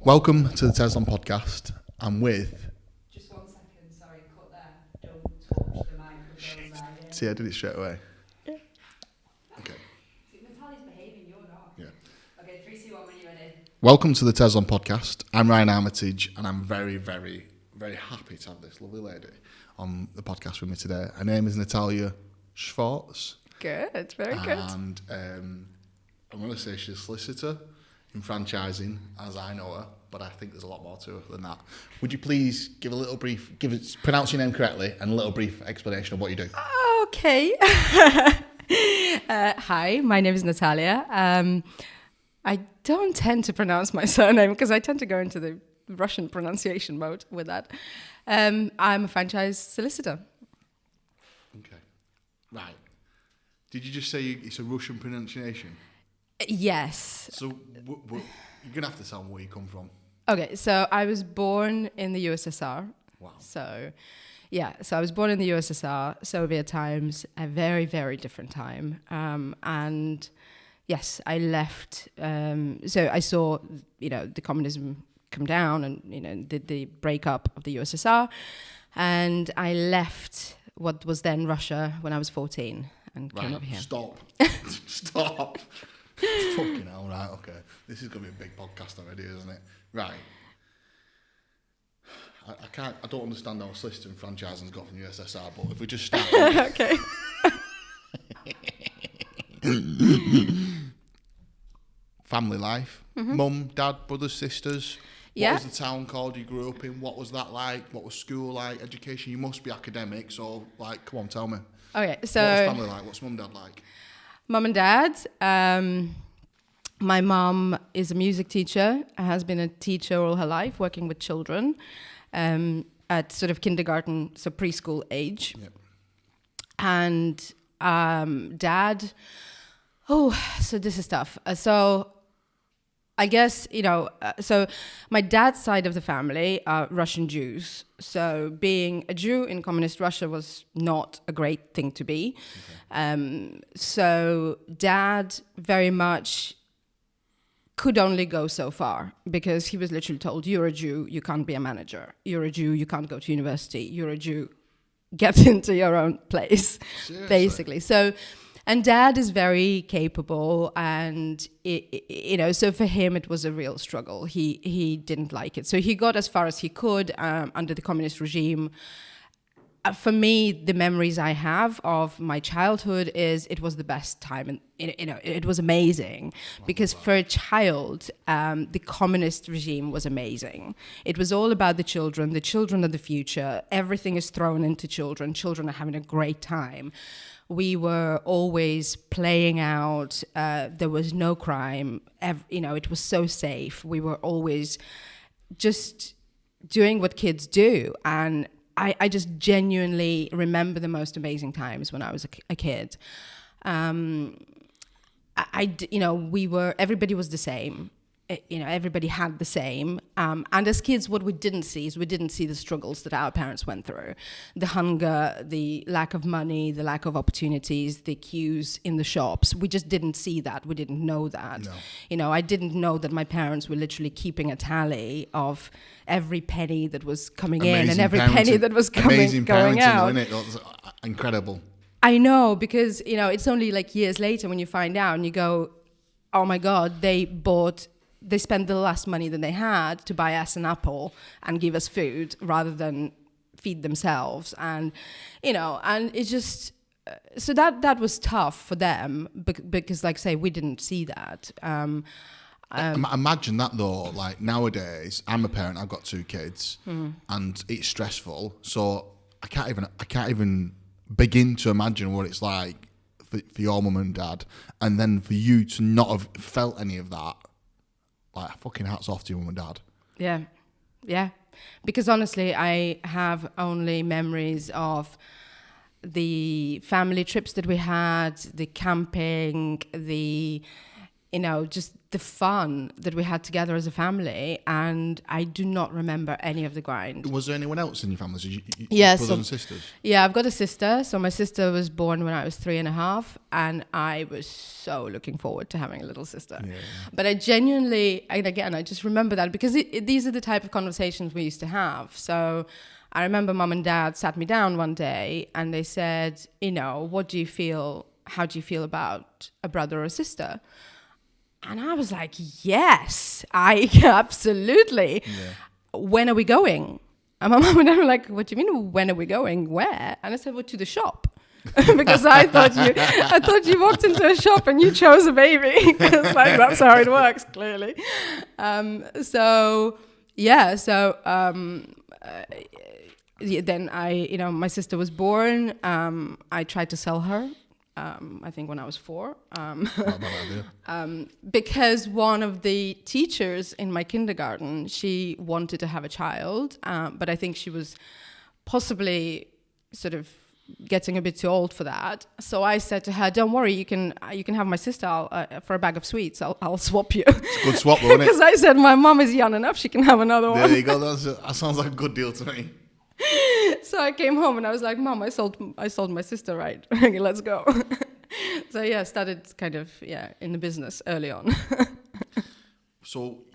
Welcome to the Tezlom podcast. I'm with... Just 1 second, sorry, cut there. Don't touch the microphone there. See, I did it straight away. Yeah. Okay. See, Natalia's behaving, you're not. Yeah. Okay, 3, 2, 1, when you're ready. Welcome to the Tezlom podcast. I'm Ryan Armitage, and I'm very, very, very happy to have this lovely lady on the podcast with me today. Her name is Natalia Shvarts. Good, very good. And I'm going to say she's a solicitor in franchising, as I know her, but I think there's a lot more to her than that. Would you please give a little brief, pronounce your name correctly, and a little brief explanation of what you do? Okay. Hi, my name is Natalia. I don't tend to pronounce my surname because I tend to go into the Russian pronunciation mode with that. I'm a franchise solicitor. Okay. Right. Did you just say it's a Russian pronunciation? Yes. So you're going to have to tell me where you come from. Okay, so I was born in the USSR. Wow. So I was born in the USSR, Soviet times, a very, very different time. And yes, I left. So I saw, the communism come down and, the breakup of the USSR. And I left what was then Russia when I was 14 and came over here. Stop. Stop. Fucking hell, right, okay. This is going to be a big podcast already, isn't it? Right. I don't understand how a solicitor and franchising's got from the USSR, but if we just start... Okay. Family life. Mum, dad, brothers, sisters. Yeah. What was the town called you grew up in? What was that like? What was school like? Education? You must be academic, so, come on, tell me. Okay, so... What was family like? What's mum, dad like? Mum and dad. My mom is a music teacher, has been a teacher all her life, working with children at sort of kindergarten, so preschool age. Yep. And dad, so this is tough. So I guess, so my dad's side of the family are Russian Jews. So being a Jew in communist Russia was not a great thing to be. Okay. So dad very much could only go so far because he was literally told, you're a Jew, you can't be a manager. You're a Jew, you can't go to university. You're a Jew, get into your own place, seriously? Basically. So... And dad is very capable, and so for him it was a real struggle. He didn't like it, so he got as far as he could under the communist regime. For me, the memories I have of my childhood is it was the best time, and it was amazing because for a child, the communist regime was amazing. It was all about the children are the future. Everything is thrown into children. Children are having a great time. We were always playing out. There was no crime. It was so safe. We were always just doing what kids do. And I just genuinely remember the most amazing times when I was a kid. Everybody was the same. Everybody had the same. And as kids, what we didn't see is we didn't see the struggles that our parents went through. The hunger, the lack of money, the lack of opportunities, the queues in the shops. We just didn't see that. We didn't know that. No. I didn't know that my parents were literally keeping a tally of every penny that was coming in and every penny that was going out. Isn't it? That's incredible. I know, because, it's only like years later when you find out and you go, oh my God, they spent the last money that they had to buy us an apple and give us food rather than feed themselves. And, and it's just, so that was tough for them because, like I say, we didn't see that. Imagine that though, like nowadays, I'm a parent, I've got 2 kids and it's stressful. So I can't even begin to imagine what it's like for your mum and dad. And then for you to not have felt any of that. Like, fucking hats off to your mum and dad. Yeah. Because honestly, I have only memories of the family trips that we had, the camping, the just the fun that we had together as a family, and I do not remember any of the grind. Was there anyone else in your family? So yes, brothers and sisters? Yeah, I've got a sister. So my sister was born when I was 3.5, and I was so looking forward to having a little sister. Yeah. But I genuinely, and again, I just remember that because these are the type of conversations we used to have. So I remember mum and dad sat me down one day and they said, what do you feel? How do you feel about a brother or a sister? And I was like, yes, absolutely. Yeah. When are we going? And my mom and I were like, what do you mean, when are we going? Where? And I said, well, to the shop. Because I thought you walked into a shop and you chose a baby. It's like, that's how it works, clearly. Then my sister was born. I tried to sell her. I think when I was 4, because one of the teachers in my kindergarten, she wanted to have a child, but I think she was possibly sort of getting a bit too old for that. So I said to her, "Don't worry, you can have my sister for a bag of sweets. I'll swap you." It's a good swap, though, isn't it? Because I said my mom is young enough; she can have another one. There you go. That sounds like a good deal to me. So I came home and I was like, "Mom, I sold my sister, right? Let's go." So yeah, started kind of in the business early on. So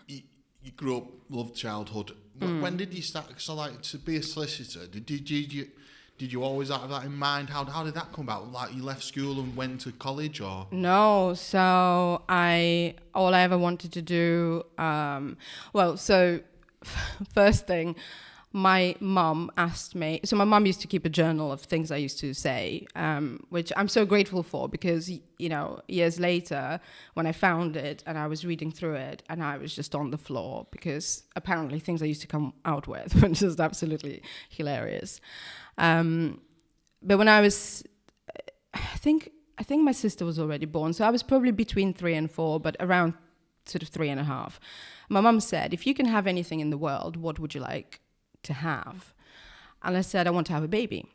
you grew up, loved childhood. When did you start? So like to be a solicitor, did you always have that in mind? How did that come about? Like you left school and went to college, or no? So all I ever wanted to do. First thing. My mum asked me, so my mum used to keep a journal of things I used to say, which I'm so grateful for because, years later when I found it and I was reading through it and I was just on the floor because apparently things I used to come out with were just absolutely hilarious. But when I was, I think my sister was already born, so I was probably between 3 and 4, but around sort of 3.5. My mum said, if you can have anything in the world, what would you like to have? And I said, I want to have a baby.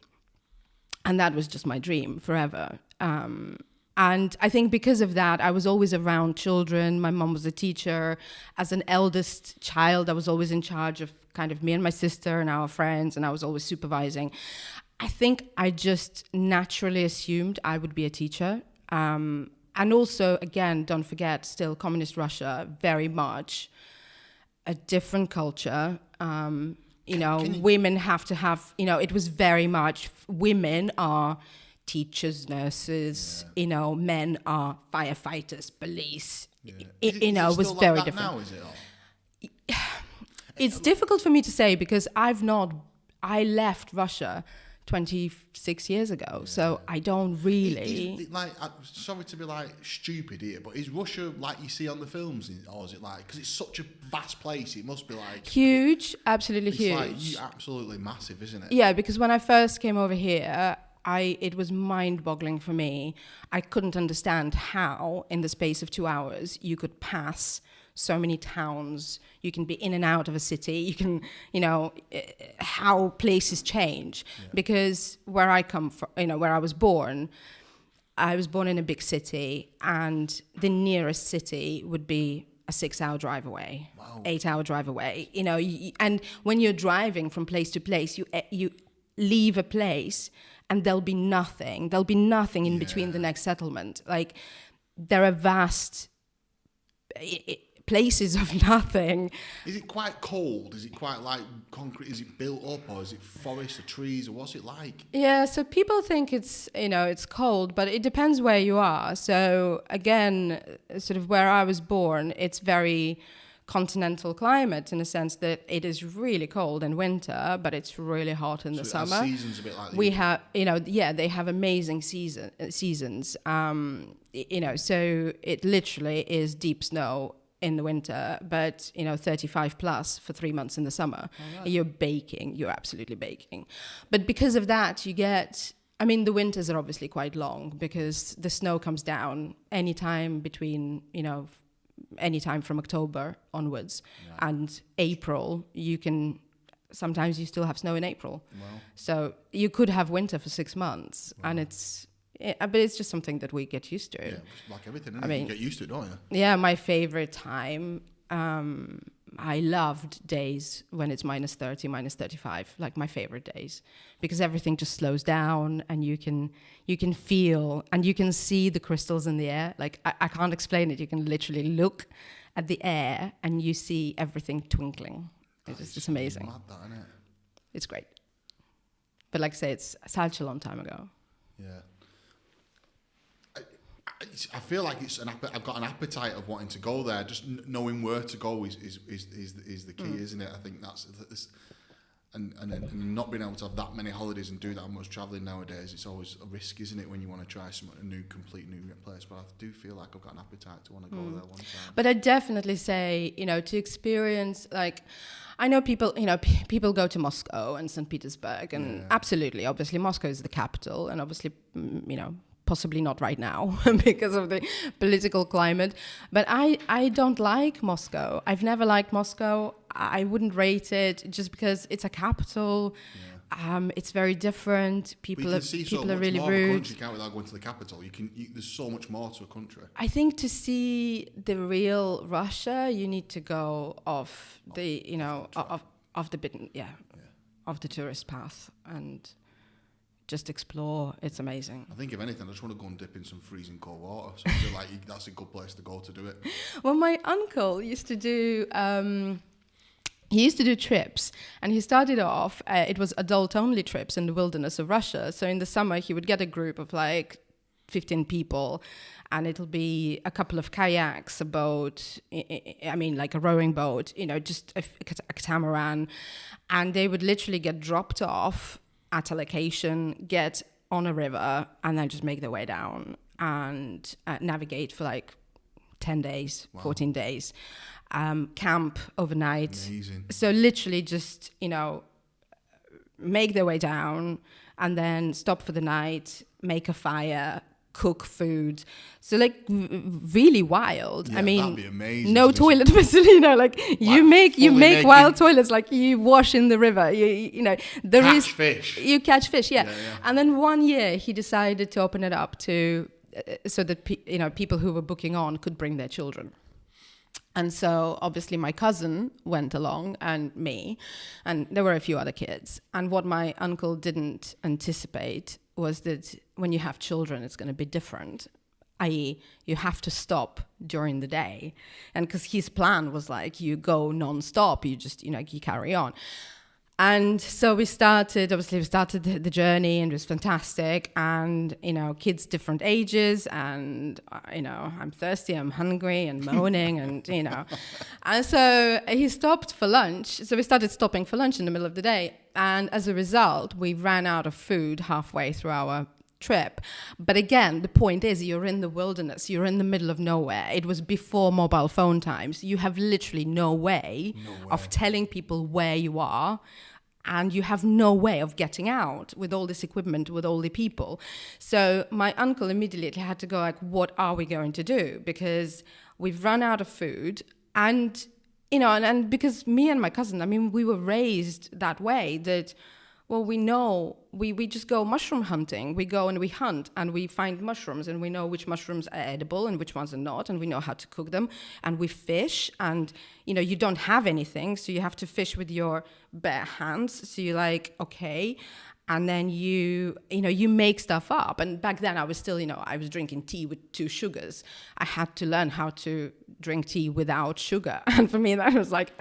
And that was just my dream forever. And I think because of that, I was always around children. My mom was a teacher. As an eldest child, I was always in charge of kind of me and my sister and our friends, and I was always supervising. I think I just naturally assumed I would be a teacher. And also, again, don't forget, still communist Russia, very much a different culture. Women have to have, it was very much women are teachers, nurses, men are firefighters, police. It was still very like that different. Now, is it? It's difficult for me to say because I left Russia 26 years ago, so I don't really... sorry to be stupid here, but is Russia like you see on the films, or is it because it's such a vast place, it must be huge, absolutely huge. It's absolutely massive, isn't it? Yeah, because when I first came over here, it was mind-boggling for me. I couldn't understand how, in the space of 2 hours, you could pass so many towns, you can be in and out of a city, you can, how places change. Yeah. Because where I come from, where I was born in a big city, and the nearest city would be a 6-hour drive away, wow. 8-hour drive away. And when you're driving from place to place, you leave a place and there'll be nothing in between the next settlement. There are vast places of nothing. Is it quite cold? Is it quite concrete? Is it built up, or is it forest or trees, or what's it like? Yeah, so people think it's cold, but it depends where you are. So again, sort of where I was born, it's very continental climate in the sense that it is really cold in winter, but it's really hot in the summer. Seasons a bit like we have, they have amazing seasons. So it literally is deep snow in the winter, but 35 plus for 3 months in the summer. Right. You're absolutely baking. But because of that, the winters are obviously quite long because the snow comes down anytime between, anytime from October onwards. Right. And April, sometimes you still have snow in April. Wow. So you could have winter for 6 months. Wow. And it's but it's just something that we get used to. Yeah, like everything, you get used to it, don't you? Yeah, my favorite time. I loved days when it's -30, -35, like my favorite days, because everything just slows down and you can feel and you can see the crystals in the air. Like I can't explain it. You can literally look at the air and you see everything twinkling. It's just amazing. Mad, that, isn't it? It's great. But like I say, it's such a long time ago. Yeah. I feel like I've got an appetite of wanting to go there. Just knowing where to go is the key, isn't it? I think that's and not being able to have that many holidays and do that much travelling nowadays, it's always a risk, isn't it, when you want to try a complete new place? But I do feel like I've got an appetite to want to go there one time. But I definitely say, to experience, like, I know people, people go to Moscow and St. Petersburg, and absolutely, obviously, Moscow is the capital, and obviously, possibly not right now because of the political climate. But I don't like Moscow. I've never liked Moscow. I wouldn't rate it just because it's a capital. Yeah. It's very different. People are really rude. You can't without going to the capital. There's so much more to a country. I think to see the real Russia, you need to go off the of the tourist path and just explore. It's amazing. I think if anything, I just want to go and dip in some freezing cold water. So I feel like that's a good place to go to do it. Well, my uncle used to do. He used to do trips, and he started off. It was adult-only trips in the wilderness of Russia. So in the summer, he would get a group of like 15 people, and it'll be a couple of kayaks, a boat. Like a rowing boat. Just a catamaran, and they would literally get dropped off at a location, get on a river, and then just make their way down and navigate for like 10 days, 14 days, camp overnight. Amazing. So literally just, make their way down and then stop for the night, make a fire, cook food. So like really wild. Yeah, that'd be amazing. No toilet facility, you make wild toilets, like you wash in the river. Catch fish. You catch fish, yeah. And then one year he decided to open it up to so that people who were booking on could bring their children. And so obviously my cousin went along and me, and there were a few other kids. And what my uncle didn't anticipate was that when you have children, it's going to be different, i.e. you have to stop during the day. And because his plan was like, you go non-stop, you just, you carry on. And so we started the journey, and it was fantastic. And, kids different ages, and, I'm thirsty, I'm hungry and moaning and, And so he stopped for lunch. So we started stopping for lunch in the middle of the day. And as a result, we ran out of food halfway through our trip. But again, the point is, you're in the wilderness, you're in the middle of nowhere. It was before mobile phone times. You have literally no way of telling people where you are, and you have no way of getting out with all this equipment, with all the people. So my uncle immediately had to go like, what are we going to do? Because we've run out of food, and and because me and my cousin, we were raised that way, that well, we know, we just go mushroom hunting. We go and we hunt and we find mushrooms, and we know which mushrooms are edible and which ones are not, and we know how to cook them. And we fish, and, you don't have anything, so you have to fish with your bare hands. So you're like, okay. And then you make stuff up. And back then I was still, I was drinking tea with 2 sugars. I had to learn how to drink tea without sugar. And for me, that was like,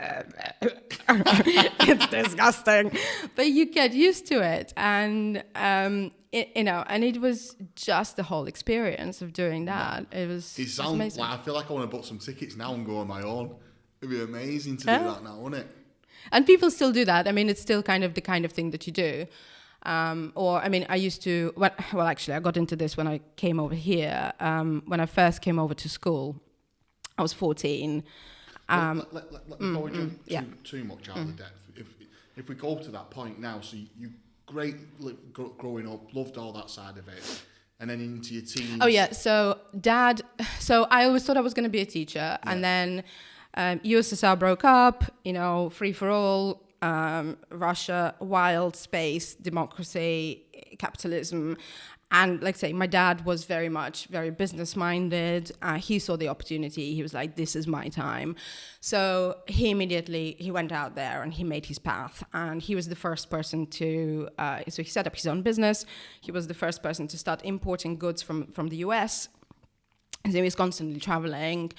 it's disgusting. But you get used to it. And, and it was just the whole experience of doing that. It sounds amazing. Like, I feel like I want to book some tickets now and go on my own. It'd be amazing to do that now, wouldn't it? And people still do that. It's still kind of the kind of thing that you do. I used to, actually, I got into this when I came over here. When I first came over to school, I was 14. Before we jump too much out of the depth, if we go to that point now, so you great growing up, loved all that side of it, and then into your teens. Oh, yeah. So I always thought I was going to be a teacher, and then USSR broke up, free for all. Russia, wild space, democracy, capitalism, And like I say, my dad was very business minded. He saw the opportunity. He was like, this is my time. So he went out there and he made his path. And he was the first person to, so he set up his own business. He was the first person to start importing goods from the US. So he was constantly traveling.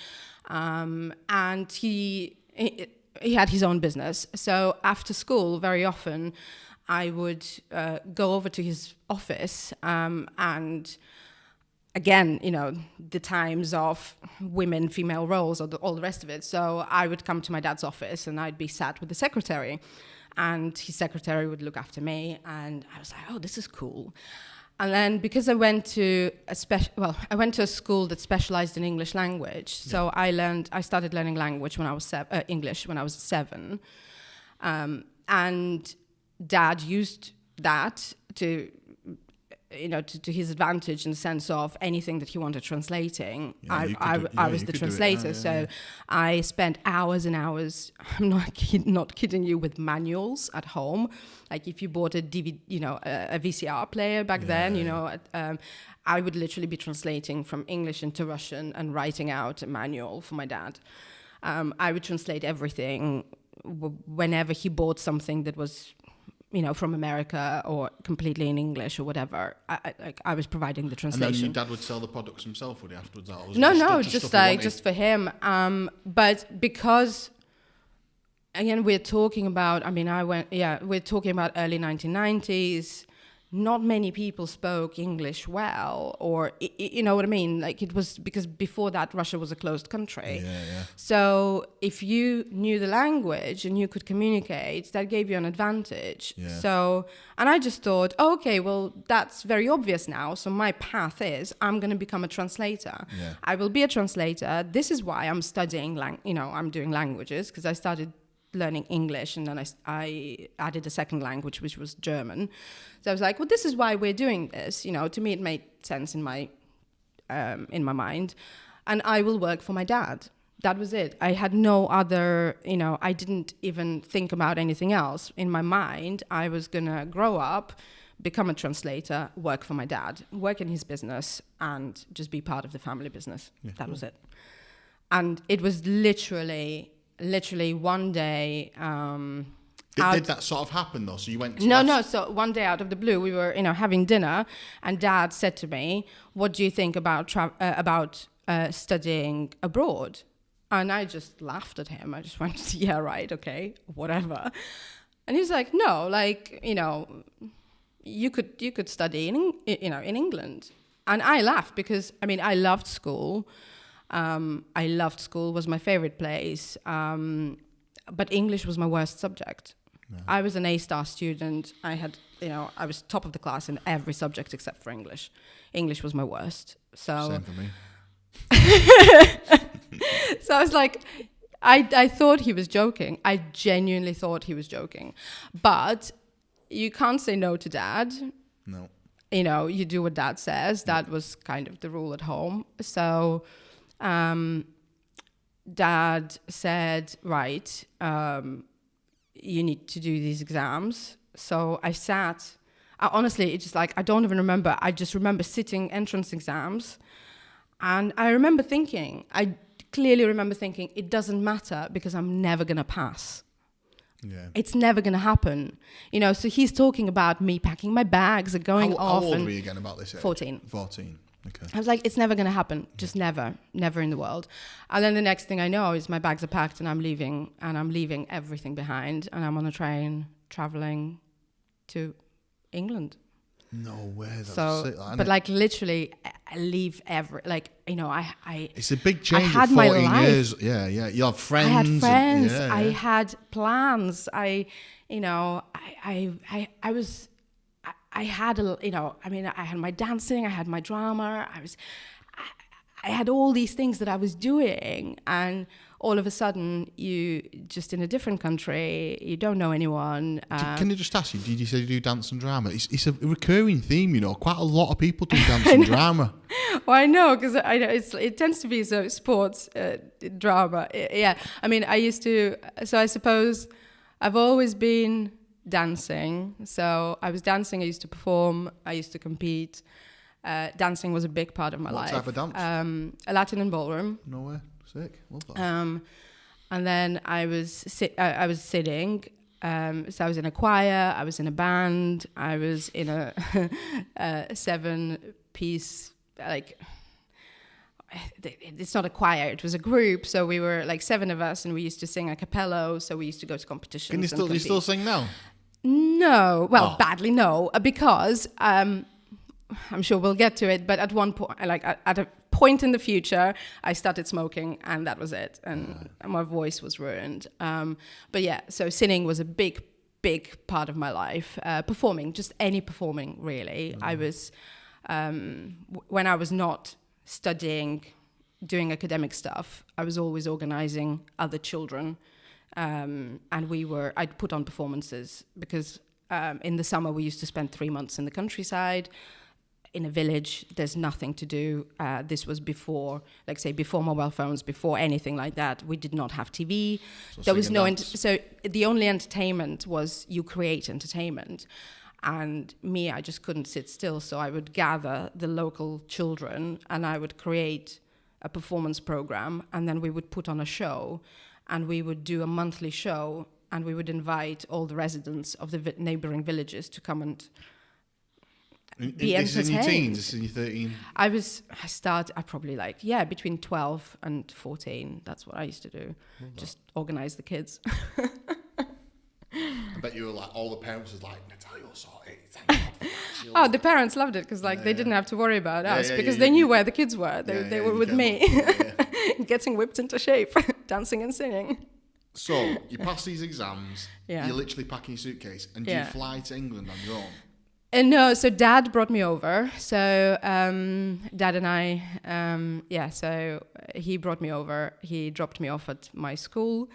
And he had his own business. So after school, very often, I would go over to his office and again, the times of women, female roles, or all the rest of it. So I would come to my dad's office and I'd be sat with the secretary, and his secretary would look after me, and I was like, oh, this is cool. And then because I went to a school that specialized in English language, so I started learning language when I was English when I was 7, and Dad used that to his advantage in the sense of anything that he wanted translating. I was the translator, so I spent hours and hours. I'm not kidding you, with manuals at home. Like if you bought a DVD, a VCR player back then, I would literally be translating from English into Russian and writing out a manual for my dad. I would translate everything whenever he bought something that was, from America or completely in English or whatever. I was providing the translation. And then your dad would sell the products himself, would he, afterwards? Just for him. But because, again, we're talking about early 1990s. Not many people spoke English well, or you know what I mean? Like, it was because before that, Russia was a closed country. Yeah. So if you knew the language and you could communicate, that gave you an advantage. Yeah. So, and I just thought, okay, well, that's very obvious now. So my path is I'm going to become a translator. Yeah. I will be a translator. This is why I'm studying, I'm doing languages, because I started learning English, and then I added a second language, which was German. So I was like, well, this is why we're doing this. To me, it made sense in my mind, and I will work for my dad. That was it. I had no other, I didn't even think about anything else. In my mind, I was gonna grow up, become a translator, work for my dad, work in his business, and just be part of the family business. Yeah, that was it. And it was literally one day. Did that sort of happen though? So you went to No. So one day out of the blue, we were having dinner, and Dad said to me, "What do you think about studying abroad?" And I just laughed at him. I just went, "Yeah, right, okay, whatever." And he's like, "No, you could study in England." And I laughed because I loved school. Was my favorite place, but English was my worst subject. No. I was an A-star student. I was top of the class in every subject except for English. English was my worst. So same for me. So I was like, I thought he was joking. I genuinely thought he was joking. But you can't say no to Dad. No. You do what Dad says. That was kind of the rule at home. So Dad said, right, you need to do these exams. So I sat, honestly, it's just like, I don't even remember. I just remember sitting entrance exams. And I clearly remember thinking, it doesn't matter because I'm never going to pass. Yeah. It's never going to happen. So he's talking about me packing my bags and going off. How old were you again about this age? 14. 14. Okay. I was like, it's never going to happen. Just never in the world. And then the next thing I know is my bags are packed and I'm leaving everything behind, and I'm on a train traveling to England. No way. That's sick, but like literally I leave it's a big change. I had 14 my life. years. Yeah. You have friends. I had friends. And, I had plans. I had I had my dancing, I had my drama, I had all these things that I was doing, and all of a sudden you just in a different country, you don't know anyone. Can I just ask you, did you say you do dance and drama? It's a recurring theme, quite a lot of people do dance and drama. Well, I know, because I know it tends to be so sports drama. Yeah, I suppose I've always been dancing. So I was dancing, I used to perform, I used to compete. dancing was a big part of my life. What type of dance? A Latin and ballroom. No way. Sick. Love that. And then I was sitting. So I was in a choir. I was in a band. I was in a 7-piece, like, it's not a choir, it was a group. So we were like 7 of us, and we used to sing a cappella. So we used to go to competitions. Can you still sing now? No, well, badly no, because I'm sure we'll get to it. But at one point, like at a point in the future, I started smoking, and that was it, and my voice was ruined. But yeah, so singing was a big part of my life. Performing, just any performing, really. I was when I was not studying, doing academic stuff, I was always organizing other children. And I'd put on performances because in the summer we used to spend 3 months in the countryside, in a village. There's nothing to do. This was before, like say, before mobile phones, before anything like that. We did not have TV. So there was no, so the only entertainment was you create entertainment. And me, I just couldn't sit still. So I would gather the local children and I would create a performance program, and then we would put on a show. And we would do a monthly show, and we would invite all the residents of the neighboring villages to come and be entertained. This is in your teens, this is in your 13? I probably between 12 and 14. That's what I used to do. Just organize the kids. I bet you were like, all the parents was like, Natalia, you'll sort it. Oh, the parents loved it because they didn't have to worry about us because they knew where the kids were. They were with me, getting whipped into shape, dancing and singing. So you pass these exams, Yeah. you're literally packing your suitcase, and do you fly to England on your own? No, so Dad brought me over. So Dad and I, so he brought me over. He dropped me off at my school,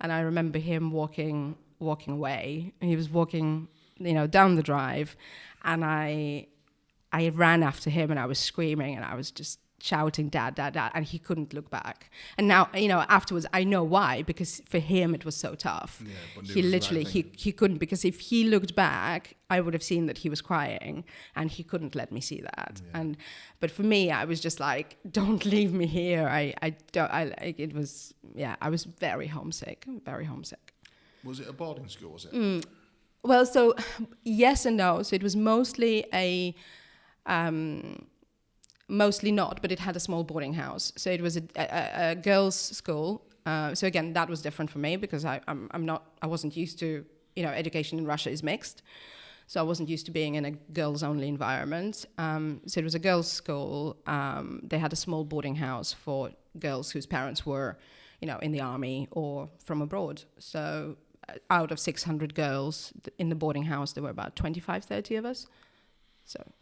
and I remember him walking away. He was walking, down the drive, and I ran after him, and I was screaming, and I was just shouting, Dad, Dad, Dad, and he couldn't look back. And now, afterwards, I know why, because for him it was so tough. Yeah, but he literally, he couldn't, because if he looked back, I would have seen that he was crying, and he couldn't let me see that. Yeah. But for me, I was just like, don't leave me here. I was very homesick. Was it a boarding school, was it? Well, so yes and no. So it was mostly mostly not, but it had a small boarding house. So it was a girls' school. So again, that was different for me because I wasn't used to, education in Russia is mixed. So I wasn't used to being in a girls-only environment. So it was a girls' school. They had a small boarding house for girls whose parents were, in the army or from abroad. So out of 600 girls in the boarding house, there were about 25, 30 of us. So,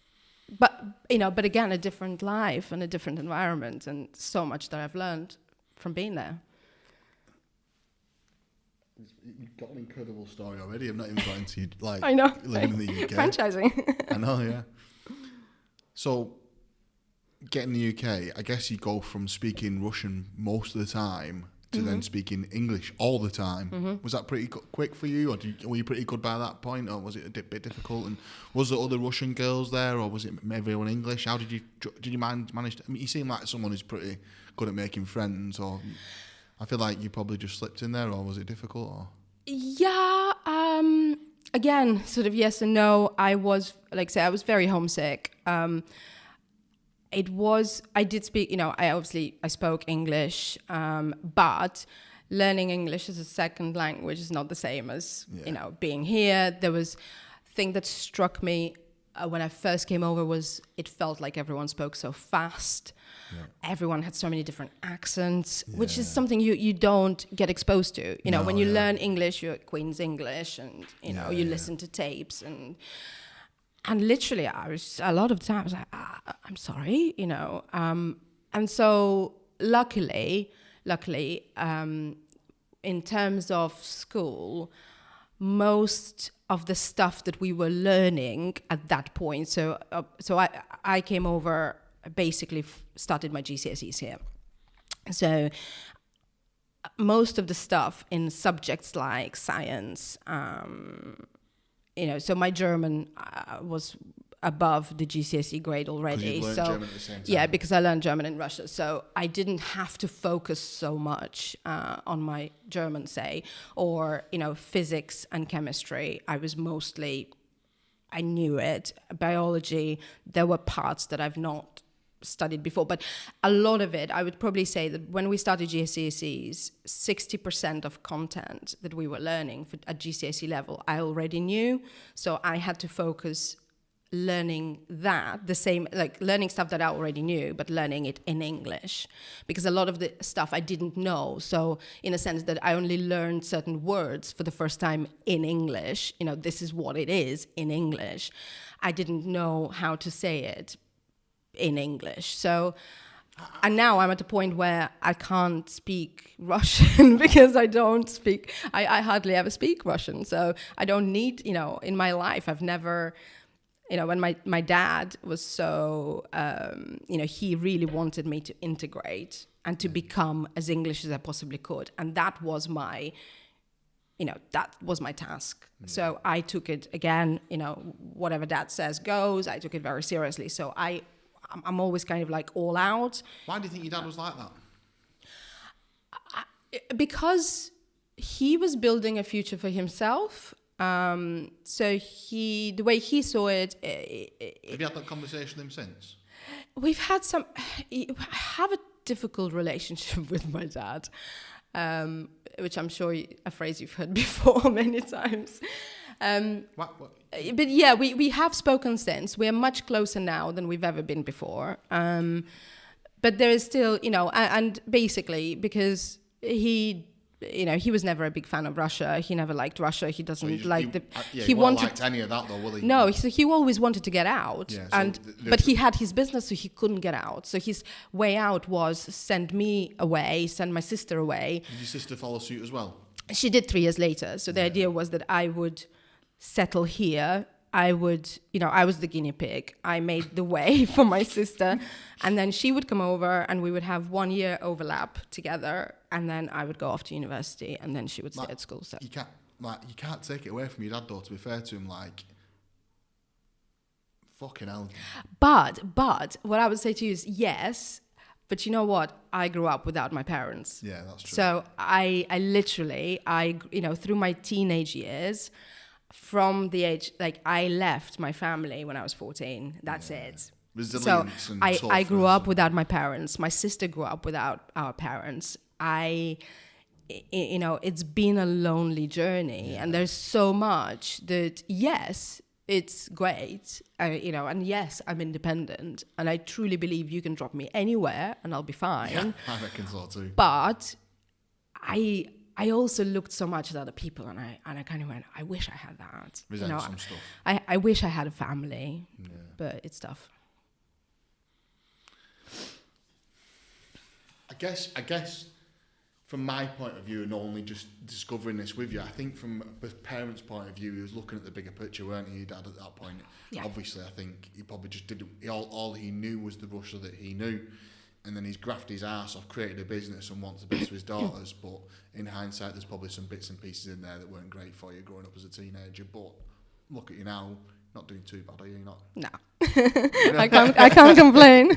but again, a different life and a different environment, and so much that I've learned from being there. You've got an incredible story already. I'm not even going to I know, living in the UK. Franchising. I know, yeah. So, getting the UK, I guess you go from speaking Russian most of the time to then speaking English all the time. Was that pretty quick for you, or were you pretty good by that point, or was it a bit difficult? And was there other Russian girls there, or was it everyone English? How did you manage to? I mean, you seem like someone who's pretty good at making friends, or I feel like you probably just slipped in there, or was it difficult? Or? Yeah. Again, sort of yes and no. I was very homesick. I did speak, I spoke English, but learning English as a second language is not the same as, being here. There was a thing that struck me when I first came over was it felt like everyone spoke so fast. Yeah. Everyone had so many different accents, which is something you don't get exposed to. When you learn English, you're Queen's English, and, you listen to tapes and literally, I was a lot of the time I was like, I'm sorry, and so luckily, in terms of school, most of the stuff that we were learning at that point. So I came over, basically started my GCSEs here. So most of the stuff in subjects like science. So my German was above the GCSE grade already. Because you learned German at the same time. Yeah, because I learned German in Russia. So I didn't have to focus so much on my German, say, or, physics and chemistry. I knew it. Biology, there were parts that I've not studied before, but a lot of it, I would probably say that when we started GCSEs, 60% of content that we were learning at GCSE level, I already knew. So I had to focus learning learning stuff that I already knew, but learning it in English, because a lot of the stuff I didn't know. So in a sense that I only learned certain words for the first time in English, this is what it is in English. I didn't know how to say it in English. So, and now I'm at a point where I can't speak Russian because I hardly ever speak Russian. So I don't need, in my life, I've never, when my dad was so, he really wanted me to integrate and to become as English as I possibly could. And that was my task. Yeah. So I took it, again, whatever dad says goes. I took it very seriously. So I'm always kind of like all out. Why do you think your dad was like that? Because he was building a future for himself. So the way he saw it. Have you had that conversation with him since? We've had I have a difficult relationship with my dad, which I'm sure a phrase you've heard before many times. What? But yeah, we have spoken since. We are much closer now than we've ever been before. But there is still, and basically because he was never a big fan of Russia. He never liked Russia. He doesn't he won't liked any of that though, will he? No, so he always wanted to get out. Yeah, but he had his business, so he couldn't get out. So his way out was send me away, send my sister away. Did your sister follow suit as well? She did 3 years later. So the idea was that I would settle here. I was the guinea pig. I made the way for my sister, and then she would come over and we would have 1 year overlap together, and then I would go off to university and then she would stay at school. So you can't take it away from your dad though, to be fair to him, fucking hell. But what I would say to you is yes, but you know what? I grew up without my parents. Yeah, that's true. So I literally, through my teenage years, from the age, I left my family when I was 14. That's it. Resilience so and I grew up without my parents. My sister grew up without our parents. It's been a lonely journey, and there's so much that, yes, it's great, and yes, I'm independent, and I truly believe you can drop me anywhere and I'll be fine. Yeah, I reckon so too. But I also looked so much at other people, and I kind of went, I wish I had that. Some stuff. I wish I had a family, but it's tough. I guess from my point of view, and only just discovering this with you, I think from a parent's point of view, he was looking at the bigger picture, weren't he, your dad, at that point? Yeah. Obviously, I think he probably just didn't. All he knew was the Russia that he knew. And then he's grafted his arse off, created a business and wants the best for his daughters. But in hindsight, there's probably some bits and pieces in there that weren't great for you growing up as a teenager. But look at you now, not doing too bad, are you? Not? No. I can't complain.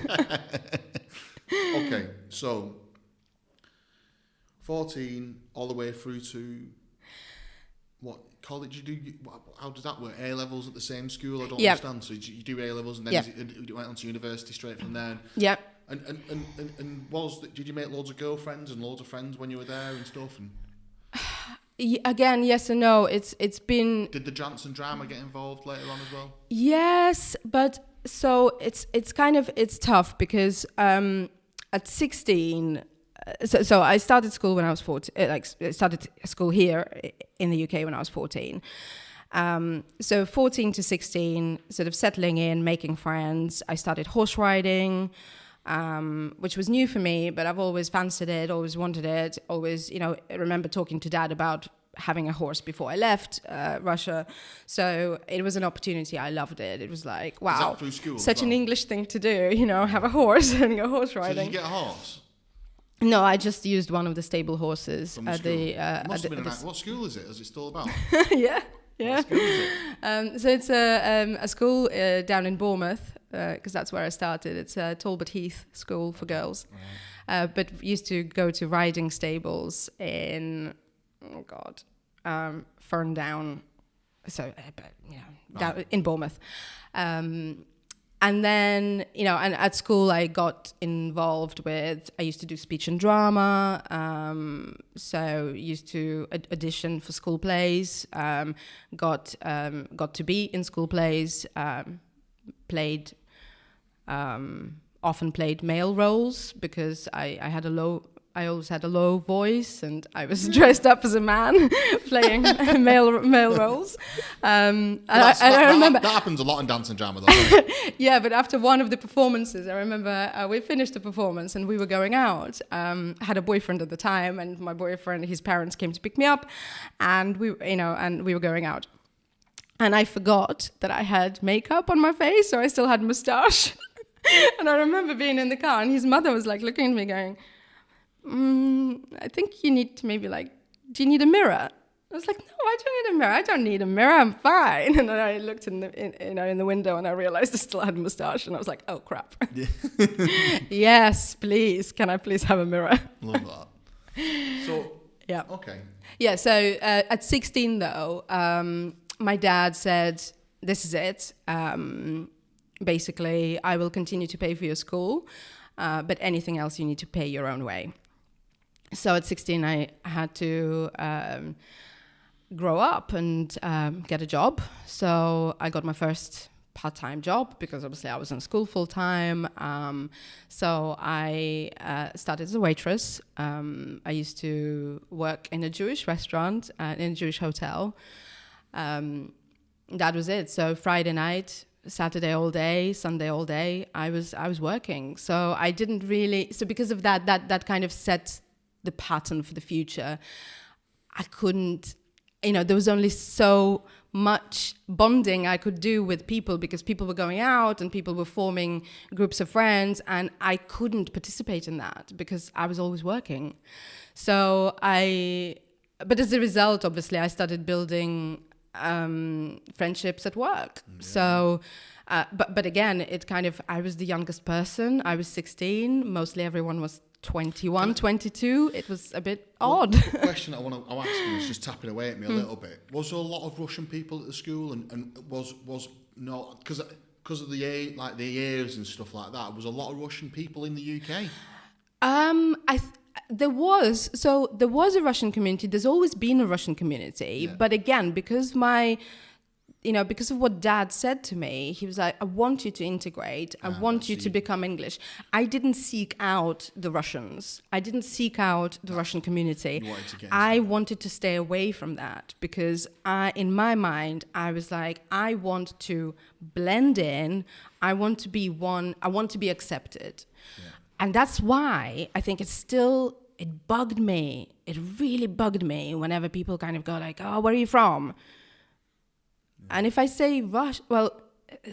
Okay, so 14 all the way through to what college you do? How does that work? A levels at the same school? I don't understand. So you do A levels and then you went on to university straight from there. Yeah. And did you make loads of girlfriends and loads of friends when you were there and stuff? And again, yes and no. It's been. Did the dance and drama get involved later on as well? Yes, but so it's tough because at 16. So I started school when I was 14. I started school here in the UK when I was 14. So 14 to 16, sort of settling in, making friends. I started horse riding. Which was new for me, but I've always fancied it, always wanted it, always, I remember talking to Dad about having a horse before I left Russia. So it was an opportunity. I loved it. It was like, wow, through school such an English thing to do, have a horse and go horse riding. So did you get a horse? No, I just used one of the stable horses at the. It must have been what school is it? Is it still about? Yeah. Yeah. So it's a school down in Bournemouth, because that's where I started. It's a Talbot Heath school for girls. Right. But used to go to riding stables in, Ferndown. So, down in Bournemouth. And then, and at school I got involved I used to do speech and drama. So used to audition for school plays, got to be in school plays, often played male roles because I always had a low voice and I was dressed up as a man playing male roles. I remember that happens a lot in dance and drama, though. Right? Yeah, but after one of the performances, I remember we finished the performance and we were going out. I had a boyfriend at the time, and my boyfriend, his parents came to pick me up, and we were going out. And I forgot that I had makeup on my face, so I still had moustache. And I remember being in the car, and his mother was like looking at me, going, I think you need to maybe do you need a mirror? I was like, no, I don't need a mirror. I don't need a mirror. I'm fine. And then I looked in the window and I realized I still had a moustache, and I was like, oh crap. Yeah. Yes, please. Can I please have a mirror? Love that. So yeah, okay. Yeah. So at 16 though, my dad said, "This is it. Basically, I will continue to pay for your school, but anything else you need to pay your own way." So at 16, I had to grow up and get a job. So I got my first part-time job because obviously I was in school full-time. So I started as a waitress. I used to work in a Jewish restaurant, in a Jewish hotel. That was it. So Friday night, Saturday all day, Sunday all day, I was working. So I didn't really. So because of that kind of set the pattern for the future. I couldn't. There was only so much bonding I could do with people because people were going out and people were forming groups of friends, and I couldn't participate in that because I was always working. But as a result, obviously, I started building friendships at work. Yeah. So, but again, I was the youngest person. I was 16. Mostly everyone was 21, 22. It was a bit odd. The question I want to ask you is just tapping away at me a little bit. Was there a lot of Russian people at the school, and was no, because of the years and stuff like that? Was a lot of Russian people in the UK? There was a Russian community. There's always been a Russian community, but again, because because of what Dad said to me, he was like, I want you to integrate. I want you to become English. I didn't seek out the Russians. I didn't seek out the Russian community. I wanted to stay away from that because in my mind, I was like, I want to blend in. I want to be one. I want to be accepted. Yeah. And that's why I think it bugged me. It really bugged me whenever people kind of go like, oh, where are you from? And if I say Russia,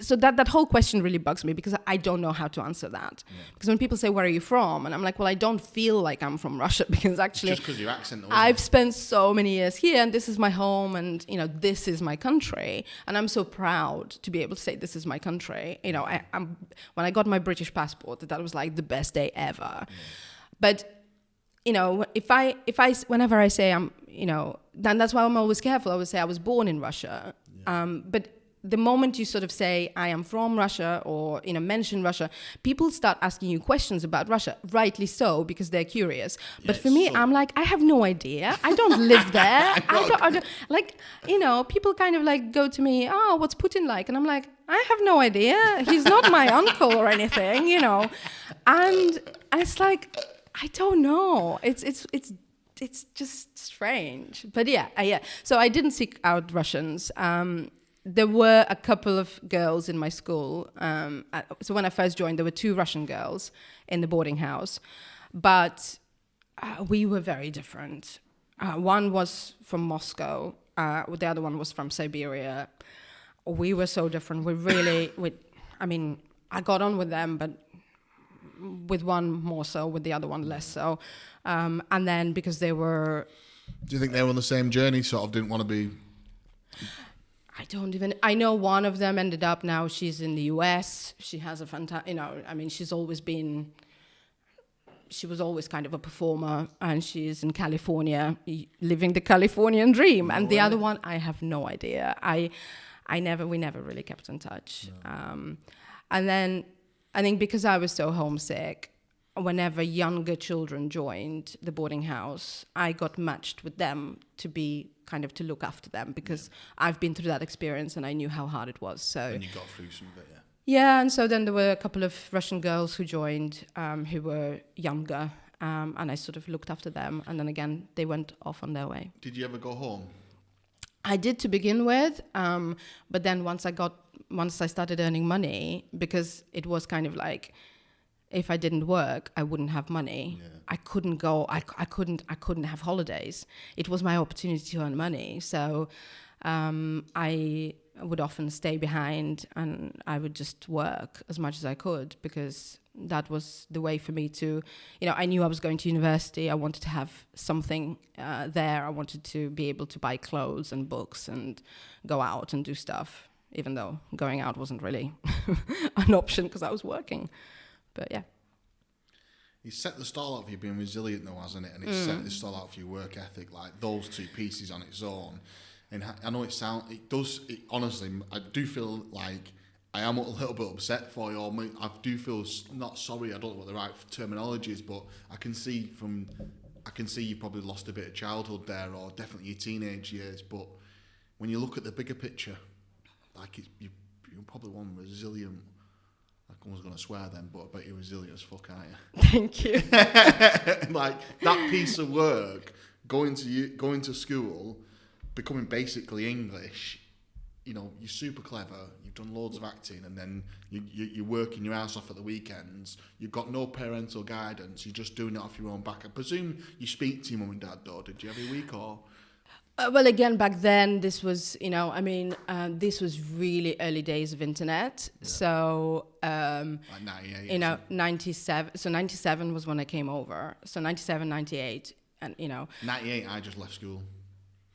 so that whole question really bugs me because I don't know how to answer that. Yeah. Because when people say, where are you from? And I'm like, well, I don't feel like I'm from Russia because actually... Just because your accent... I've spent so many years here and this is my home and, this is my country. And I'm so proud to be able to say this is my country. When I got my British passport, that was like the best day ever. Yeah. But... whenever I say I'm, then that's why I'm always careful. I always say I was born in Russia. Yeah. But the moment you sort of say I am from Russia or, mention Russia, people start asking you questions about Russia, rightly so, because they're curious. Yes, but for me, I'm like, I have no idea. I don't live there. I don't, people kind of like go to me, oh, what's Putin like? And I'm like, I have no idea. He's not my uncle or anything, And it's like... I don't know. It's just strange. But yeah. So I didn't seek out Russians. There were a couple of girls in my school. So when I first joined, there were 2 Russian girls in the boarding house, but we were very different. One was from Moscow. The other one was from Siberia. We were so different. I got on with them, but with one more so, with the other one less so. And then because they were... Do you think they were on the same journey, sort of didn't want to be... I know one of them ended up now, she's in the US. She has a fantastic, she was always kind of a performer, and she's in California, living the Californian dream. And the other one, I have no idea. We never really kept in touch. No. And then I think because I was so homesick, whenever younger children joined the boarding house, I got matched with them to look after them, because I've been through that experience and I knew how hard it was. So. And you got through some of it, yeah. Yeah, and so then there were a couple of Russian girls who joined, who were younger, and I sort of looked after them, and then again, they went off on their way. Did you ever go home? I did to begin with, but then once I started earning money, because it was kind of like, if I didn't work, I wouldn't have money. Yeah. I couldn't go. I couldn't have holidays. It was my opportunity to earn money. So I would often stay behind, and I would just work as much as I could, because that was the way for me to, I knew I was going to university. I wanted to have something there. I wanted to be able to buy clothes and books and go out and do stuff, even though going out wasn't really an option because I was working. But yeah. It's set the stall out for you being resilient, though, hasn't it? And it's set the stall out for your work ethic, like those two pieces on its own. And I know honestly, I do feel like I am a little bit upset for you. I do feel not sorry, I don't know what the right terminology is, but I can see you probably lost a bit of childhood there, or definitely your teenage years. But when you look at the bigger picture, like you're probably one resilient. I was going to swear then, but I bet you're resilient as fuck, aren't you? Thank you. Like that piece of work, going to school, becoming basically English, you're super clever, you've done loads of acting, and then you're working your ass off at the weekends, you've got no parental guidance, you're just doing it off your own back. I presume you speak to your mum and dad, though, did you, every week, or...? Well, again, back then, this was, this was really early days of internet. Yeah. So, like 98. 97. So 97 was when I came over. So 97, 98, and 98, I just left school.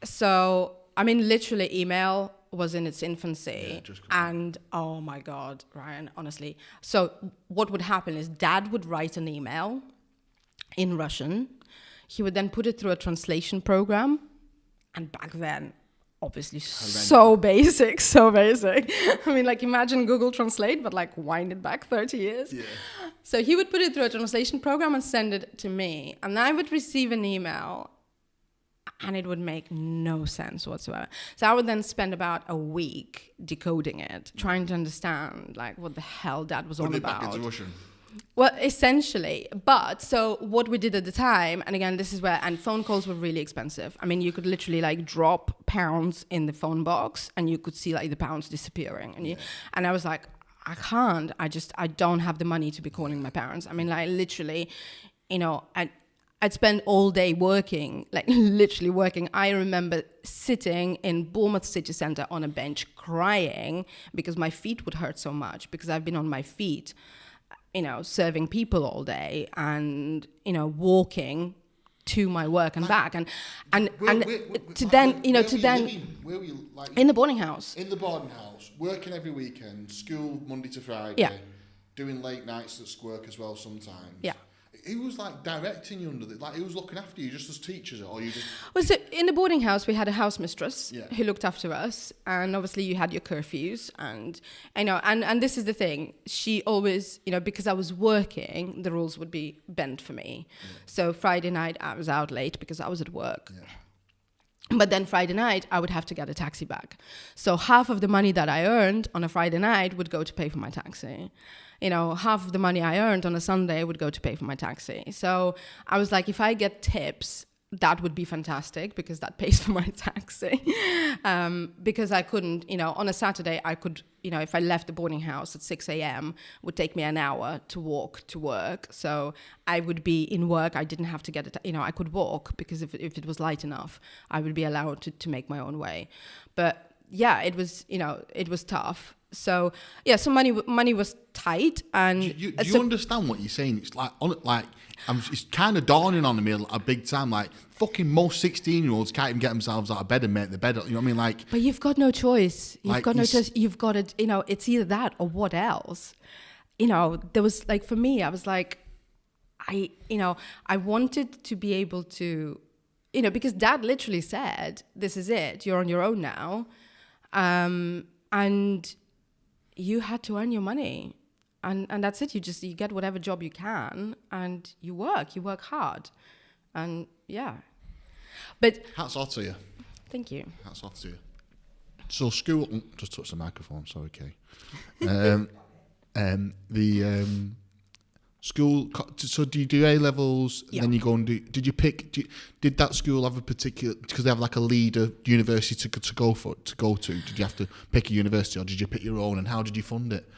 So, literally, email was in its infancy. Yeah, and, oh my God, Ryan, honestly. So what would happen is Dad would write an email in Russian. He would then put it through a translation program. And back then, obviously, so basic. Imagine Google Translate, but wind it back 30 years. Yeah. So he would put it through a translation program and send it to me. And I would receive an email, and it would make no sense whatsoever. So I would then spend about a week decoding it, trying to understand, what the hell Dad was on about. Back into Russian. Well, essentially. But so what we did at the time, and again, this is where, and phone calls were really expensive. You could literally drop pounds in the phone box, and you could see the pounds disappearing. And I was like, I can't. I don't have the money to be calling my parents. Literally, I'd spend all day working, literally working. I remember sitting in Bournemouth city centre on a bench crying because my feet would hurt so much, because I've been on my feet, serving people all day, and, walking to my work and back. And where were you, in the boarding house. In the boarding house, working every weekend, school Monday to Friday, doing late nights at work as well sometimes. Yeah. Who was directing you under the, who was looking after you, just as teachers, or you just? Well, so in the boarding house we had a house mistress who looked after us, and obviously you had your curfews, and and this is the thing, she always, because I was working, the rules would be bent for me. Yeah. So Friday night I was out late because I was at work. Yeah. But then Friday night I would have to get a taxi back. So half of the money that I earned on a Friday night would go to pay for my taxi. Half of the money I earned on a Sunday would go to pay for my taxi. So I was like, if I get tips, that would be fantastic, because that pays for my taxi. Because I couldn't, on a Saturday, I could, if I left the boarding house at 6 a.m., would take me an hour to walk to work. So I would be in work. I didn't have to get it, I could walk, because if it was light enough, I would be allowed to make my own way. But yeah, it was, it was tough. So yeah, so money was tight, and do you understand what you're saying? It's like it's kind of dawning on me a big time. Like fucking most 16-year-olds can't even get themselves out of bed and make the bed. You know what I mean? Like, but you've got no choice. You've like got no choice. You've got to, it's either that or what else. There was like, for me, I was like, I wanted to be able to, because Dad literally said, "This is it. You're on your own now," and you had to earn your money, and that's it. You get whatever job you can, and you work hard, and yeah. But hats off to you. Thank you. Hats off to you. So school, just touch the microphone. Sorry, Kay. School. So do you do A levels? Yeah. Then you go and do. Did that school have a particular? Because they have like a leader university to go to. Did you have to pick a university, or did you pick your own? And how did you fund it?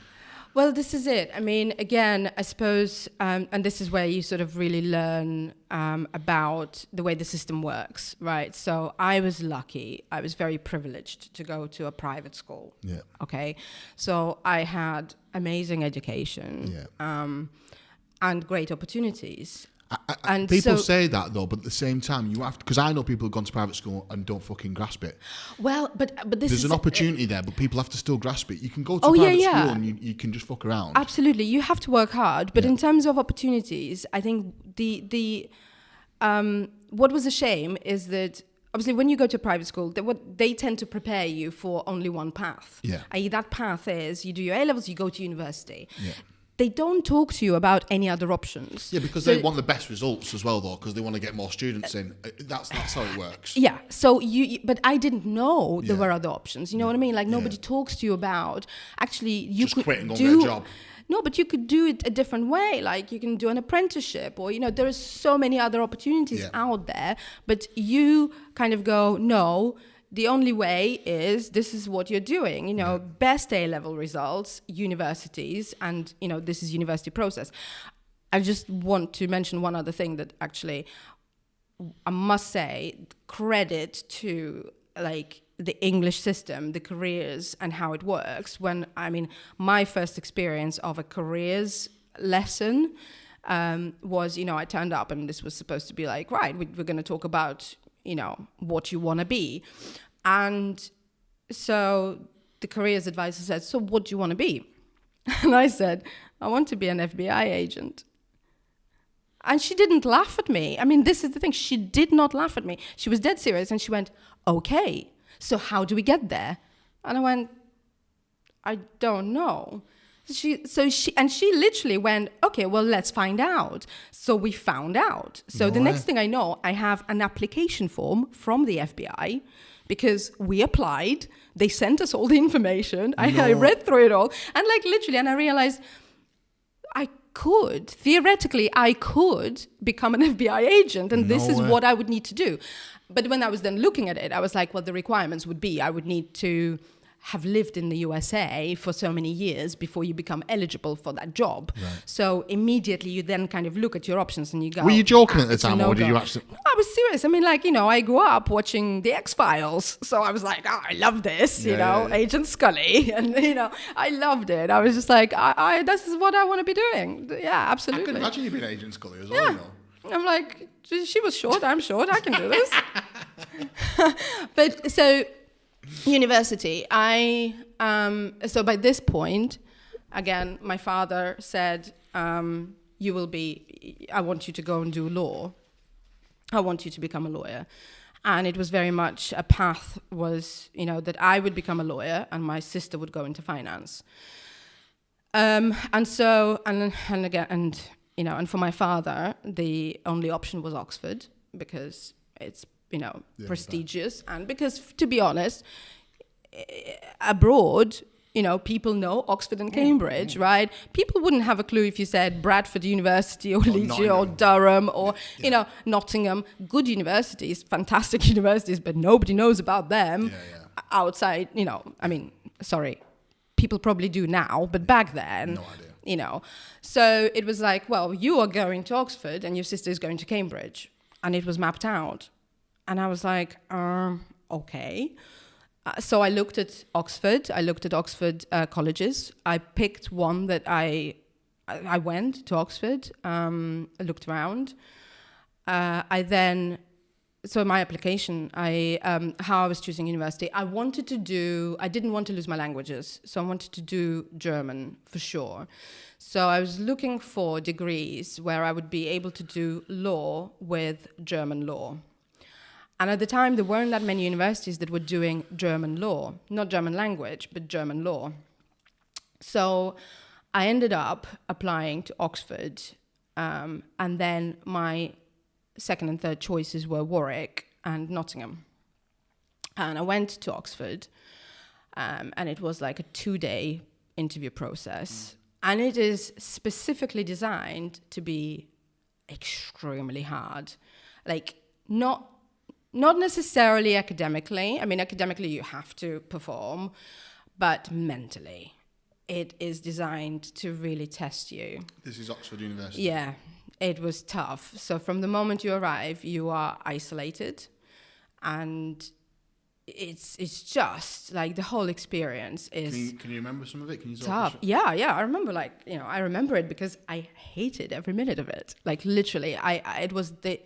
Well, this is it. I mean, again, I suppose, and this is where you sort of really learn about the way the system works, right? So I was lucky. I was very privileged to go to a private school. Yeah. Okay. So I had amazing education. Yeah. And great opportunities. And people say that though, but at the same time, you have to, because I know people who've gone to private school and don't fucking grasp it. Well, but there's an opportunity there, but people have to still grasp it. You can go to private school and you can just fuck around. Absolutely, you have to work hard. But in terms of opportunities, I think the what was a shame is that obviously when you go to a private school, they tend to prepare you for only one path. Yeah. I.e., that path is you do your A levels, you go to university. Yeah. They don't talk to you about any other options. Yeah, because they want the best results as well, though, because they want to get more students in. That's how it works. Yeah. So but I didn't know there were other options. You know what I mean? Like nobody talks to you about actually you just could quit and go get a job. No, but you could do it a different way. Like you can do an apprenticeship, or there are so many other opportunities out there. But you kind of go, no. The only way is this is what you're doing, best A-level results, universities, and, this is university process. I just want to mention one other thing that actually I must say credit to like the English system, the careers and how it works. My first experience of a careers lesson was, I turned up and this was supposed to be like, right, we're going to talk about what you want to be. And so the careers advisor said, so what do you want to be? And I said, I want to be an FBI agent. And she didn't laugh at me. I mean, this is the thing. She did not laugh at me. She was dead serious. And she went, okay, so how do we get there? And I went, I don't know. She literally went, okay, well, let's find out. So we found out. So the next thing I know, I have an application form from the FBI because we applied. They sent us all the information. I read through it all. And like literally, and I realized theoretically, I could become an FBI agent. And this is what I would need to do. But when I was then looking at it, I was like, well, the requirements would be, I would need to have lived in the USA for so many years before you become eligible for that job. Right. So immediately you then kind of look at your options and you go... Were you joking at the time or did you actually... No, I was serious. I mean, I grew up watching The X-Files. So I was like, I love this, Agent Scully. And, I loved it. I was just like, this is what I want to be doing. Yeah, absolutely. I can imagine you being Agent Scully as well, I'm like, she was short, I'm short, I can do this. But so... University. So by this point, again, my father said, I want you to go and do law. I want you to become a lawyer. And it was very much a path was, that I would become a lawyer and my sister would go into finance. And for my father, the only option was Oxford because it's prestigious. And because, to be honest, abroad, people know Oxford and Cambridge, right? People wouldn't have a clue if you said Bradford University or Leeds or Durham or, Nottingham. Good universities, fantastic universities, but nobody knows about them outside, people probably do now, but back then... No idea. So it was like, well, you are going to Oxford and your sister is going to Cambridge. And it was mapped out. And I was like, okay. So I looked at Oxford. I looked at Oxford colleges. I picked one that I went to Oxford. I looked around. So my application, how I was choosing university, I didn't want to lose my languages. So I wanted to do German for sure. So I was looking for degrees where I would be able to do law with German law. And at the time, there weren't that many universities that were doing German law, not German language, but German law. So I ended up applying to Oxford, and then my second and third choices were Warwick and Nottingham. And I went to Oxford, and it was like a 2-day interview process. And it is specifically designed to be extremely hard. Like, not necessarily academically. I mean, academically you have to perform, but mentally it is designed to really test you. This is Oxford University? Yeah, it was tough. So from the moment you arrive, you are isolated, and it's just like the whole experience is Can you remember some of it? Can you tough? Yeah, I remember, I remember it because I hated every minute of it. Like, literally, it was the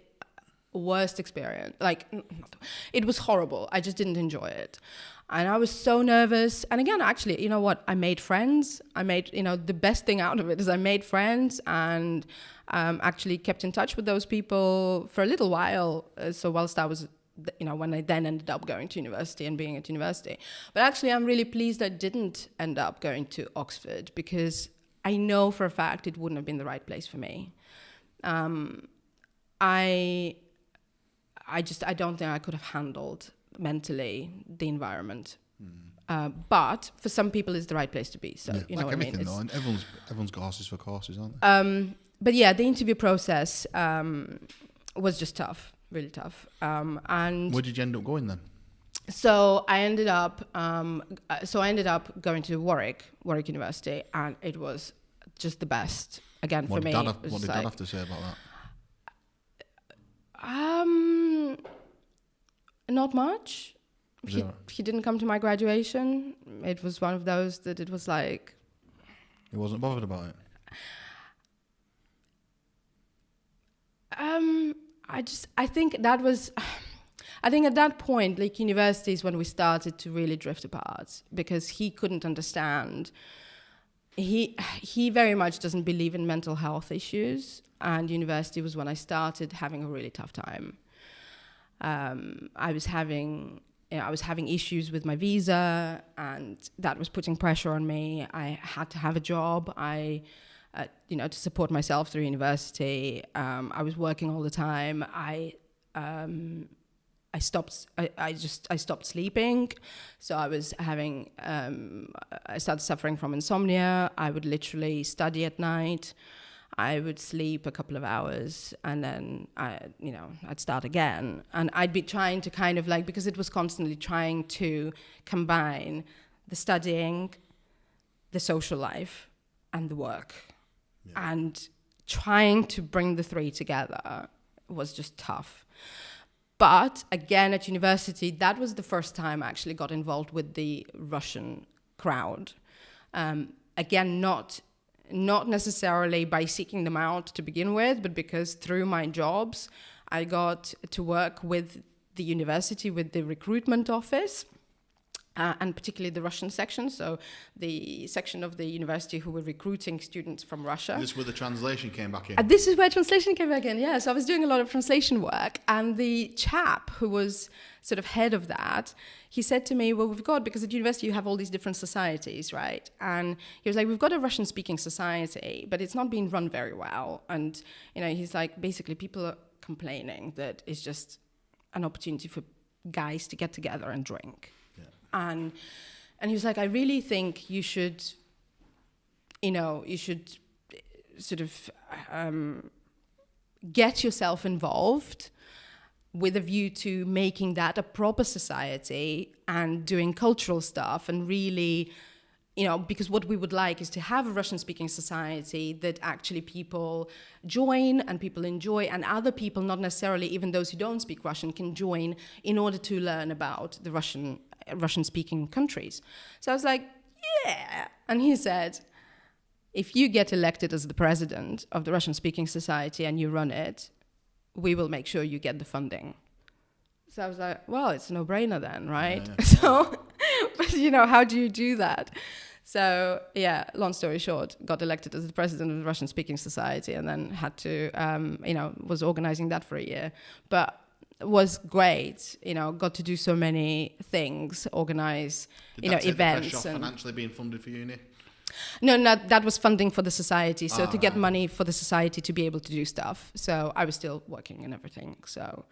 worst experience. Like, it was horrible. I just didn't enjoy it. And I was so nervous. And again, actually, you know what? I made friends. The best thing out of it is I made friends and actually kept in touch with those people for a little while. So whilst I was, when I then ended up going to university and being at university. But actually, I'm really pleased I didn't end up going to Oxford, because I know for a fact it wouldn't have been the right place for me. I don't think I could have handled mentally the environment. But for some people, it's the right place to be. So, you know what I mean? Though, and everyone's got horses for courses, aren't they? But yeah, the interview process was just tough, really tough. And where did you end up going then? So I ended up going to Warwick University, and it was just the best. Again, for me. What did Dad have to say about that? Not much. He didn't come to my graduation. It was one of those that it was like... He wasn't bothered about it? I think at that point, like, universities, when we started to really drift apart, because he couldn't understand. He very much doesn't believe in mental health issues, and university was when I started having a really tough time. I was having issues with my visa, and that was putting pressure on me. I had to have a job. To support myself through university. I was working all the time. I stopped sleeping. So I was having, I started suffering from insomnia. I would literally study at night. I would sleep a couple of hours, and then I'd start again. And I'd be trying to kind of because it was constantly trying to combine the studying, the social life, and the work. Yeah. And trying to bring the three together was just tough. But again, at university, that was the first time I actually got involved with the Russian crowd. Again, not necessarily by seeking them out to begin with, but because through my jobs, I got to work with the university, with the recruitment office, and particularly the Russian section, so the section of the university who were recruiting students from Russia. This is where the translation came back in? This is where translation came back in, yeah. So I was doing a lot of translation work, and the chap who was sort of head of that, he said to me, well, because at university you have all these different societies, right? And he was like, we've got a Russian-speaking society, but it's not being run very well. And, he's like, basically people are complaining that it's just an opportunity for guys to get together and drink. And he was like, I really think you should sort of get yourself involved with a view to making that a proper society and doing cultural stuff, and really, because what we would like is to have a Russian-speaking society that actually people join and people enjoy, and other people, not necessarily even those who don't speak Russian, can join in order to learn about the Russian Russian-speaking countries. So I was like, yeah. And he said, if you get elected as the president of the Russian-speaking society and you run it, we will make sure you get the funding. So I was like, well, it's a no-brainer then, right? Yeah. So, but how do you do that? So yeah, long story short, got elected as the president of the Russian-speaking society, and then had to, was organizing that for a year. But it was great, got to do so many things, organize, Did that take events. The pressure off financially being funded for uni? No, that was funding for the society. So to get money for the society to be able to do stuff. So I was still working and everything. So,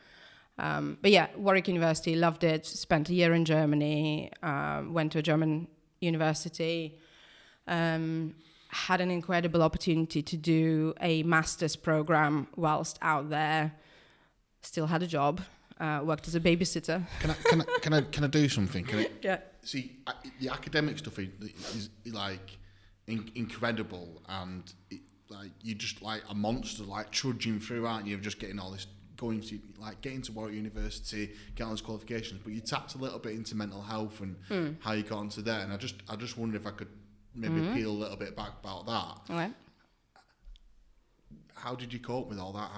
but yeah, Warwick University, loved it. Spent a year in Germany, went to a German university, had an incredible opportunity to do a master's program whilst out there. Still had a job, worked as a babysitter. Can I do something? Yeah. See, the academic stuff is like incredible, and you're just like a monster, like trudging through, aren't you? Of just getting all this, getting to Warwick University, getting all these qualifications. But you tapped a little bit into mental health and how you got onto there, and I just wonder if I could maybe peel a little bit back about that. Okay. How did you cope with all that?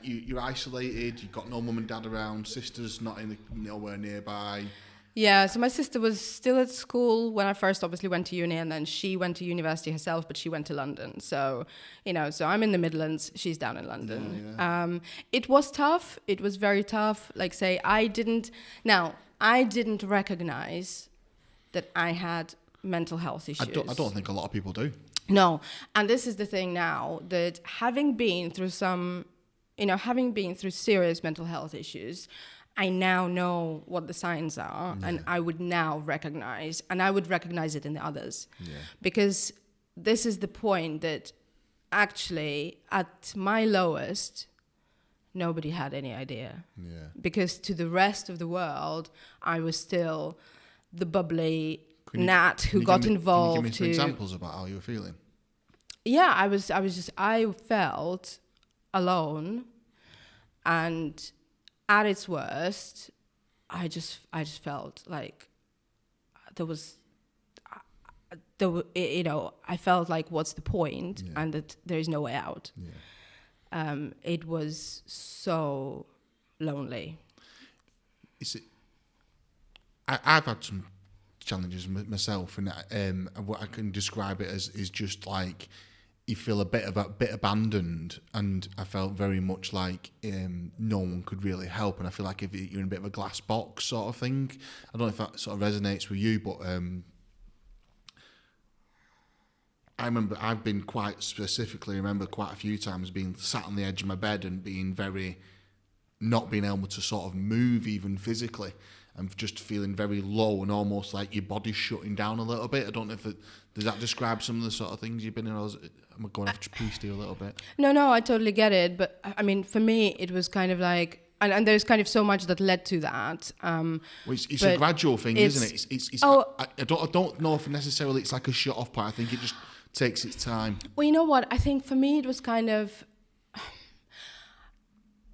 You're isolated, you've got no mum and dad around, sisters not nowhere nearby. Yeah, so my sister was still at school when I first obviously went to uni, and then she went to university herself, but she went to London. So, so I'm in the Midlands, she's down in London. Yeah. It was tough. It was very tough. I didn't recognize that I had mental health issues. I don't think a lot of people do. No, and this is the thing now, that having been through serious mental health issues, I now know what the signs are, and I would now recognize, and I would recognize it in the others. Yeah. Because this is the point that actually at my lowest, nobody had any idea. Yeah. Because to the rest of the world, I was still the bubbly Nat who got involved. Can you give me some examples about how you were feeling? Yeah, I felt alone, and at its worst, I just felt like I felt like, what's the point? Yeah. And that there is no way out. Yeah. It was so lonely. I've had some challenges myself, and what I can describe it as is just like you feel a bit abandoned, and I felt very much like no one could really help, and I feel like if you're in a bit of a glass box sort of thing. I don't know if that sort of resonates with you, but I remember I've been quite a few times being sat on the edge of my bed and being not being able to sort of move even physically, and just feeling very low and almost like your body's shutting down a little bit. I don't know if does that describe some of the sort of things you've been in, or am I going off piece a little bit? No, I totally get it. But I mean, for me, it was kind of like, and there's kind of so much that led to that. It's a gradual thing, isn't it? I don't know if necessarily it's like a shut off point. I think it just takes its time. Well, you know what? I think for me, it was kind of,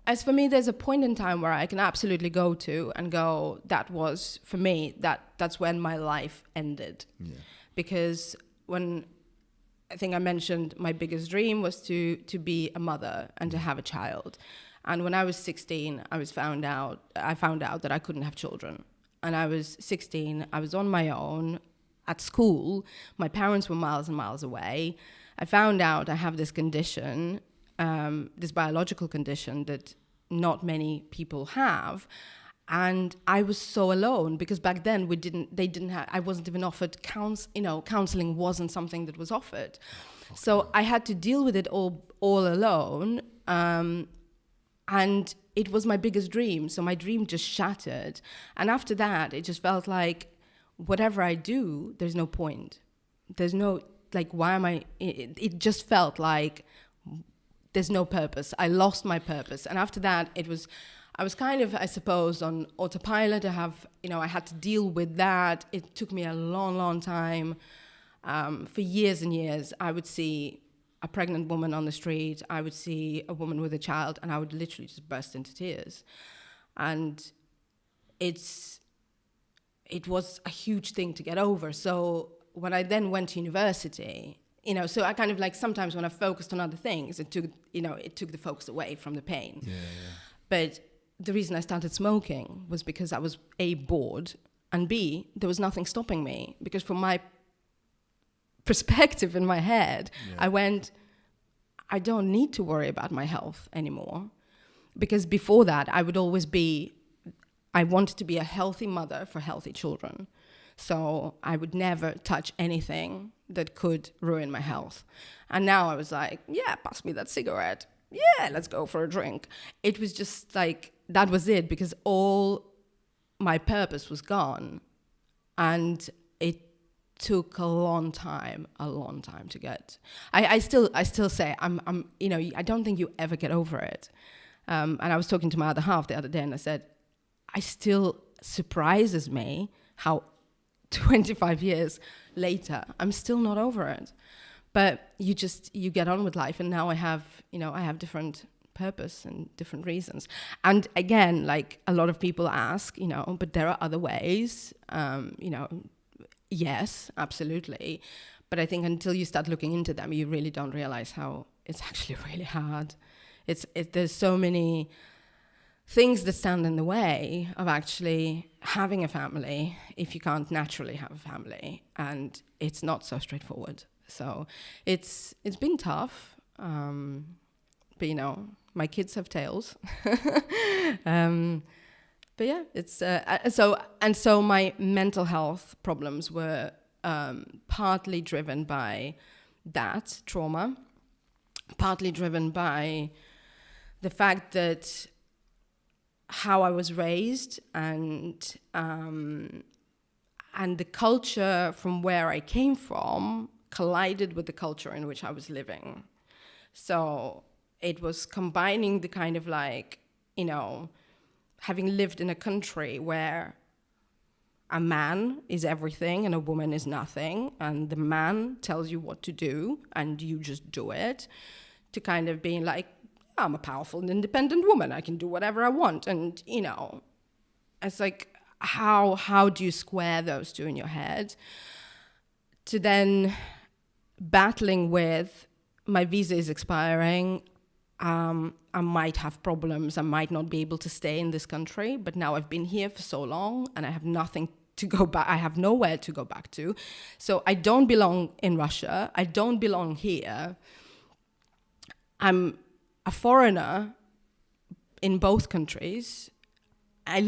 as for me, there's a point in time where I can absolutely go to and go, that was, for me, that's when my life ended. Yeah. Because when, I think I mentioned my biggest dream was to be a mother and to have a child. And when I was 16, I found out that I couldn't have children. And I was 16, I was on my own at school. My parents were miles and miles away. I found out I have this condition, this biological condition that not many people have, and I was so alone because back then I wasn't even offered counseling wasn't something that was offered. Okay. So I had to deal with it all alone, and it was my biggest dream. So my dream just shattered, and after that, it just felt like whatever I do, there's no point. There's no why am I? It just felt like there's no purpose. I lost my purpose. And after that, I was kind of, I suppose, on autopilot. I had to deal with that. It took me a long, long time. For years and years, I would see a pregnant woman on the street. I would see a woman with a child, and I would literally just burst into tears. And it's it was a huge thing to get over. So when I then went to university, so I kind of like sometimes when I focused on other things, it took the focus away from the pain. Yeah. But the reason I started smoking was because I was A, bored, and B, there was nothing stopping me. Because from my perspective in my head, I went, I don't need to worry about my health anymore. Because before that, I wanted to be a healthy mother for healthy children. So I would never touch anything that could ruin my health. And now I was like, yeah, pass me that cigarette. Yeah, let's go for a drink. It was just like, that was it, because all my purpose was gone. And it took a long time to get. I still say, I don't think you ever get over it. And I was talking to my other half the other day and I said, I still surprises me how 25 years later, I'm still not over it. But you get on with life. And now I have different purpose and different reasons. And again, like a lot of people ask, but there are other ways, yes, absolutely. But I think until you start looking into them, you really don't realize how it's actually really hard. There's so many things that stand in the way of actually having a family if you can't naturally have a family, and it's not so straightforward. So it's been tough, but my kids have tails. But yeah, it's so my mental health problems were partly driven by that trauma, partly driven by the fact that how I was raised and the culture from where I came from collided with the culture in which I was living. So it was combining the kind of like, having lived in a country where a man is everything and a woman is nothing, and the man tells you what to do and you just do it, to kind of being like, I'm a powerful and independent woman, I can do whatever I want. And, it's like, how do you square those two in your head? To then battling with, my visa is expiring, I might have problems, I might not be able to stay in this country, but now I've been here for so long and I have nothing to go back, I have nowhere to go back to. So I don't belong in Russia, I don't belong here. I'm a foreigner in both countries. I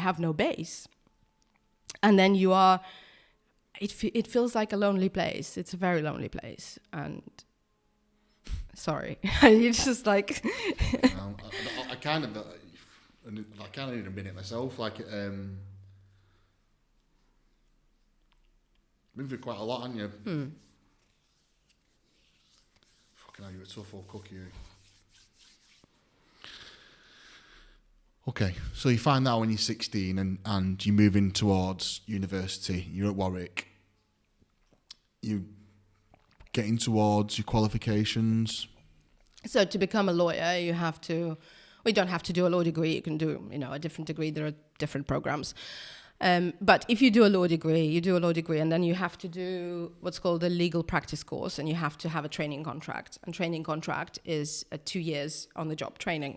have no base. And then it feels like a lonely place. It's a very lonely place. And sorry, it's just like. I kind of need a minute myself. Like, been through quite a lot, haven't you? Fucking hell, you're a tough old cookie. Okay, so you find that when you're 16 and you're moving towards university, you're at Warwick, you getting towards your qualifications. So to become a lawyer, you don't have to do a law degree, you can do, a different degree, there are different programs. But if you do a law degree, and then you have to do what's called a legal practice course, and you have to have a training contract. And training contract is 2 years on the job training.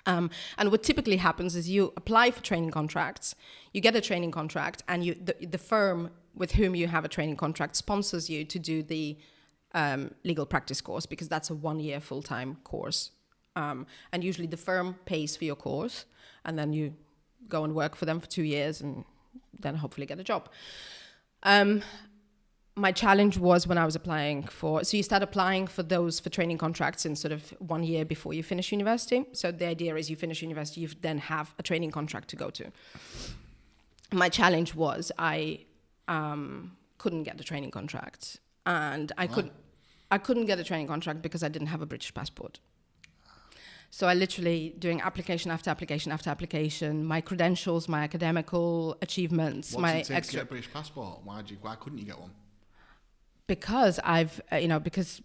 And what typically happens is you apply for training contracts, you get a training contract, and the firm with whom you have a training contract sponsors you to do the legal practice course, because that's a 1-year full-time course. And usually the firm pays for your course, and then you go and work for them for 2 years and then hopefully get a job. My challenge was when I was applying so you start applying for training contracts in sort of 1 year before you finish university. So the idea is you finish university, you then have a training contract to go to. My challenge was I couldn't get a training contract, and I couldn't get a training contract because I didn't have a British passport. So I literally doing application after application after application, my credentials, my academical achievements, What's it take to get a British passport? Why couldn't you get one? Because I've, because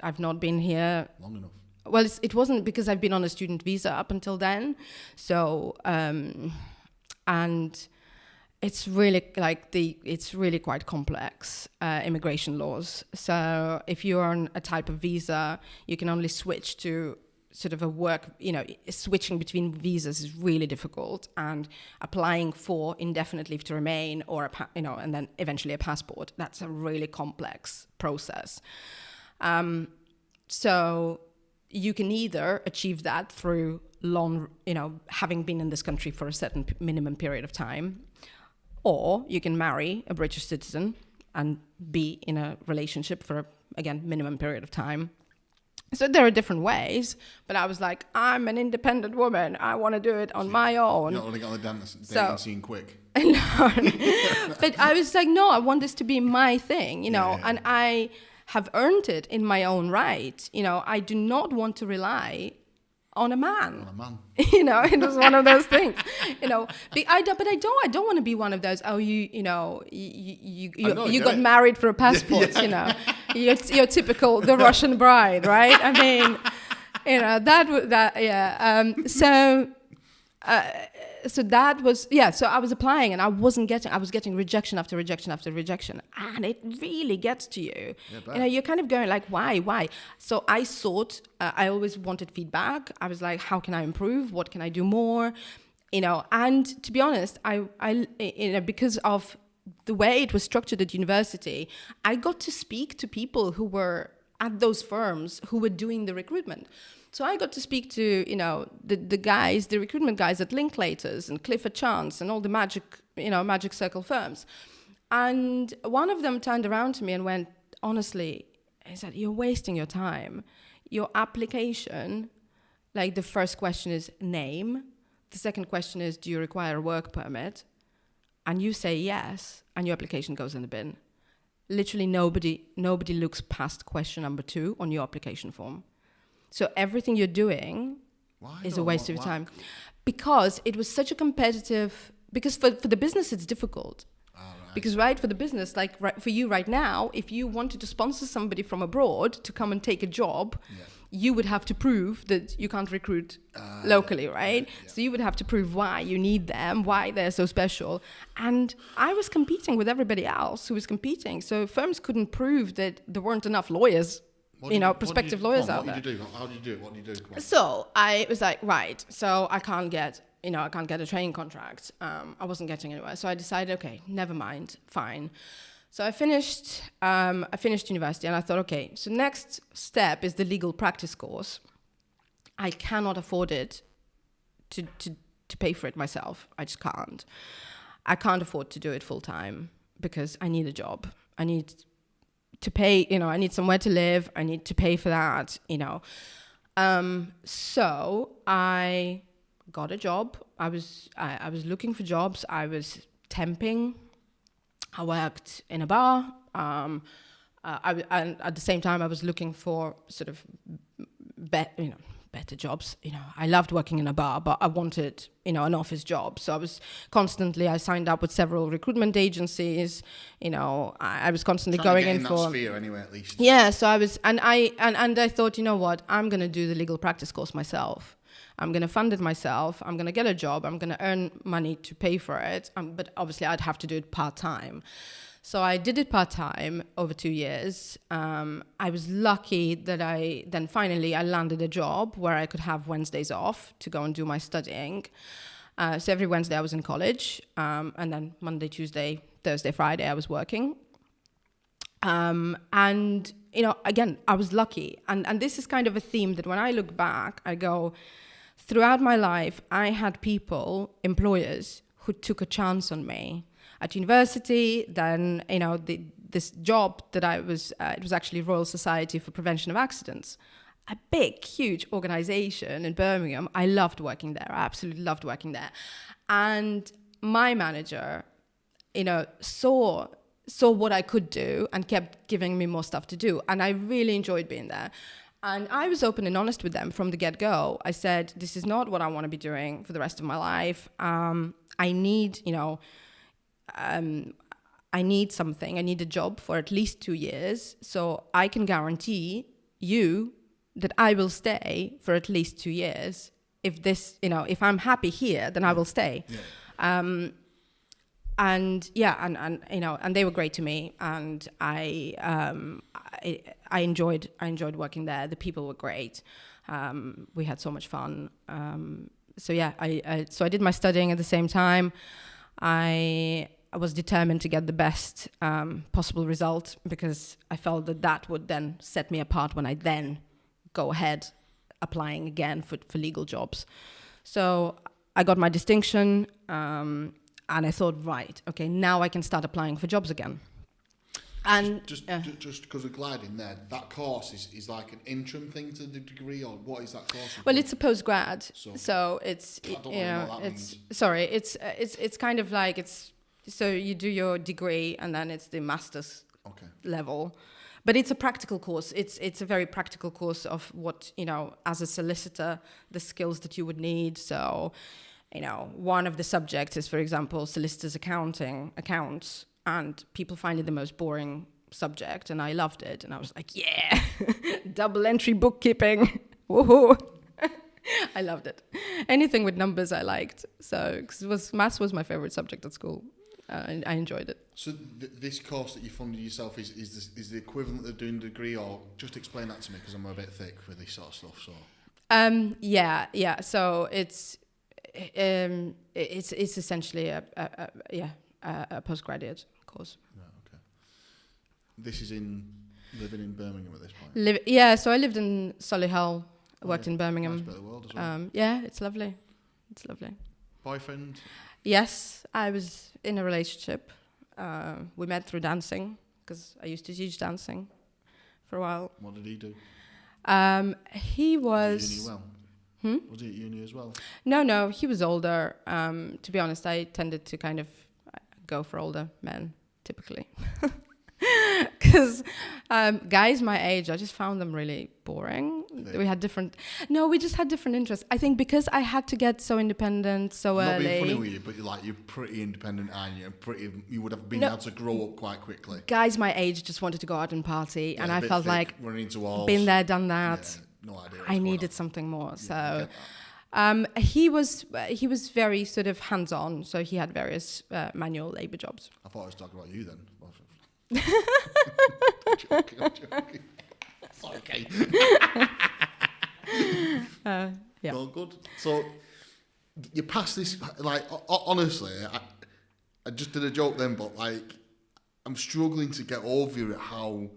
I've not been here long enough. Well, it wasn't because I've been on a student visa up until then. So and it's really it's really quite complex, immigration laws. So if you're on a type of visa, you can only switch to sort of a work, switching between visas is really difficult, and applying for indefinite leave to remain or and then eventually a passport, that's a really complex process. So you can either achieve that through long, having been in this country for a certain minimum period of time, or you can marry a British citizen and be in a relationship for, again, minimum period of time. So there are different ways, but I was like, I'm an independent woman. I want to do it on my own. You don't want to get on the dating scene quick. No. But I was like, no, I want this to be my thing, and I have earned it in my own right. I do not want to rely on a man. It was one of those things. But I don't want to be one of those. Oh, you got married for a passport. You're typical the Russian bride, right? I mean, So that was, so I was applying and I was getting rejection after rejection after rejection. And it really gets to you. You're kind of going like, why? So I I always wanted feedback. I was like, how can I improve? What can I do more? And to be honest, I because of the way it was structured at university, I got to speak to people who were at those firms who were doing the recruitment. So I got to speak to, the recruitment guys at Linklaters and Clifford Chance and all the magic circle firms. And one of them turned around to me and went, honestly, he said, you're wasting your time. Your application, like the first question is name. The second question is, do you require a work permit? And you say yes, and your application goes in the bin. Literally nobody looks past question number 2 on your application form. So everything you're doing is a waste of your time. Because it was such a competitive... Because for the business, it's difficult. Right. Because, for the business, for you right now, if you wanted to sponsor somebody from abroad to come and take a job, you would have to prove that you can't recruit locally, right? Yeah. So you would have to prove why you need them, why they're so special. And I was competing with everybody else who was competing. So firms couldn't prove that there weren't enough lawyers, prospective lawyers out there. How did you do it? What did you do? So I was like, right, so I can't get a training contract. I wasn't getting anywhere. So I decided, okay, never mind, fine. So I finished university and I thought, okay, so next step is the legal practice course. I cannot afford it to pay for it myself. I just can't. I can't afford to do it full time because I need a job. I need to pay, I need somewhere to live. I need to pay for that, So I got a job. I was looking for jobs. I was temping. I worked in a bar. And at the same time, I was looking for sort of better jobs. I loved working in a bar, but I wanted, an office job. So I signed up with several recruitment agencies. I was constantly going in for... that sphere anyway, at least. Yeah, so I was, and I thought, you know what, I'm going to do the legal practice course myself. I'm going to fund it myself. I'm going to get a job. I'm going to earn money to pay for it. But obviously, I'd have to do it part-time. So I did it part-time over 2 years. I was lucky that I finally landed a job where I could have Wednesdays off to go and do my studying. So every Wednesday I was in college. And then Monday, Tuesday, Thursday, Friday I was working. And, again, I was lucky. And this is kind of a theme that when I look back, I go... Throughout my life, I had employers who took a chance on me. At university, then, this job that I was, it was actually Royal Society for Prevention of Accidents, a big, huge organization in Birmingham. I loved working there. I absolutely loved working there. And my manager, saw what I could do and kept giving me more stuff to do. And I really enjoyed being there. And I was open and honest with them from the get-go. I said, this is not what I want to be doing for the rest of my life. I need, I need something. I need a job for at least 2 years. So I can guarantee you that I will stay for at least 2 years. If I'm happy here, then I will stay. And they were great to me, and I enjoyed working there. The people were great. We had so much fun. So I did my studying at the same time. I was determined to get the best possible result, because I felt that would then set me apart when I then go ahead applying again for legal jobs. So I got my distinction, and I thought, right, okay, now I can start applying for jobs again. And just because of gliding there, that course is like an interim thing to the degree, or what is that course? Well, it's a postgrad, so it's it's kind of like so you do your degree and then it's the master's level, but it's a practical course. It's a very practical course of what, as a solicitor, the skills that you would need. So, one of the subjects is, for example, solicitors' accounts. And people find it the most boring subject, and I loved it. And I was like, yeah, double entry bookkeeping. Woohoo. I loved it. Anything with numbers I liked. So, because maths was my favorite subject at school. I enjoyed it. So this course that you funded yourself is the equivalent of doing a degree, or just explain that to me, because I'm a bit thick with this sort of stuff. So. Yeah. So it's essentially a postgraduate course. Yeah, okay. This is living in Birmingham at this point? So I lived in Solihull, worked in Birmingham. Nice bit of the world as well. It's lovely. It's lovely. Boyfriend? Yes, I was in a relationship. We met through dancing, because I used to teach dancing for a while. What did he do? He was... Uni well? Was he at uni as well? No, he was older. To be honest, I tended to kind of go for older men, typically. Because guys my age, I just found them really boring. We just had different interests. I think because I had to get so independent so early. Not being funny with you, but you're pretty independent, aren't you? You would have been able to grow up quite quickly. Guys my age just wanted to go out and party, and I felt like running into walls. Been there, done that. Yeah, no idea. I needed something more. So he was very sort of hands-on. So he had various manual labor jobs. I thought I was talking about you then. I'm joking. It's okay. Yeah. Well, good. So you passed this, like, honestly, I just did a joke then, but like, I'm struggling to get over it. How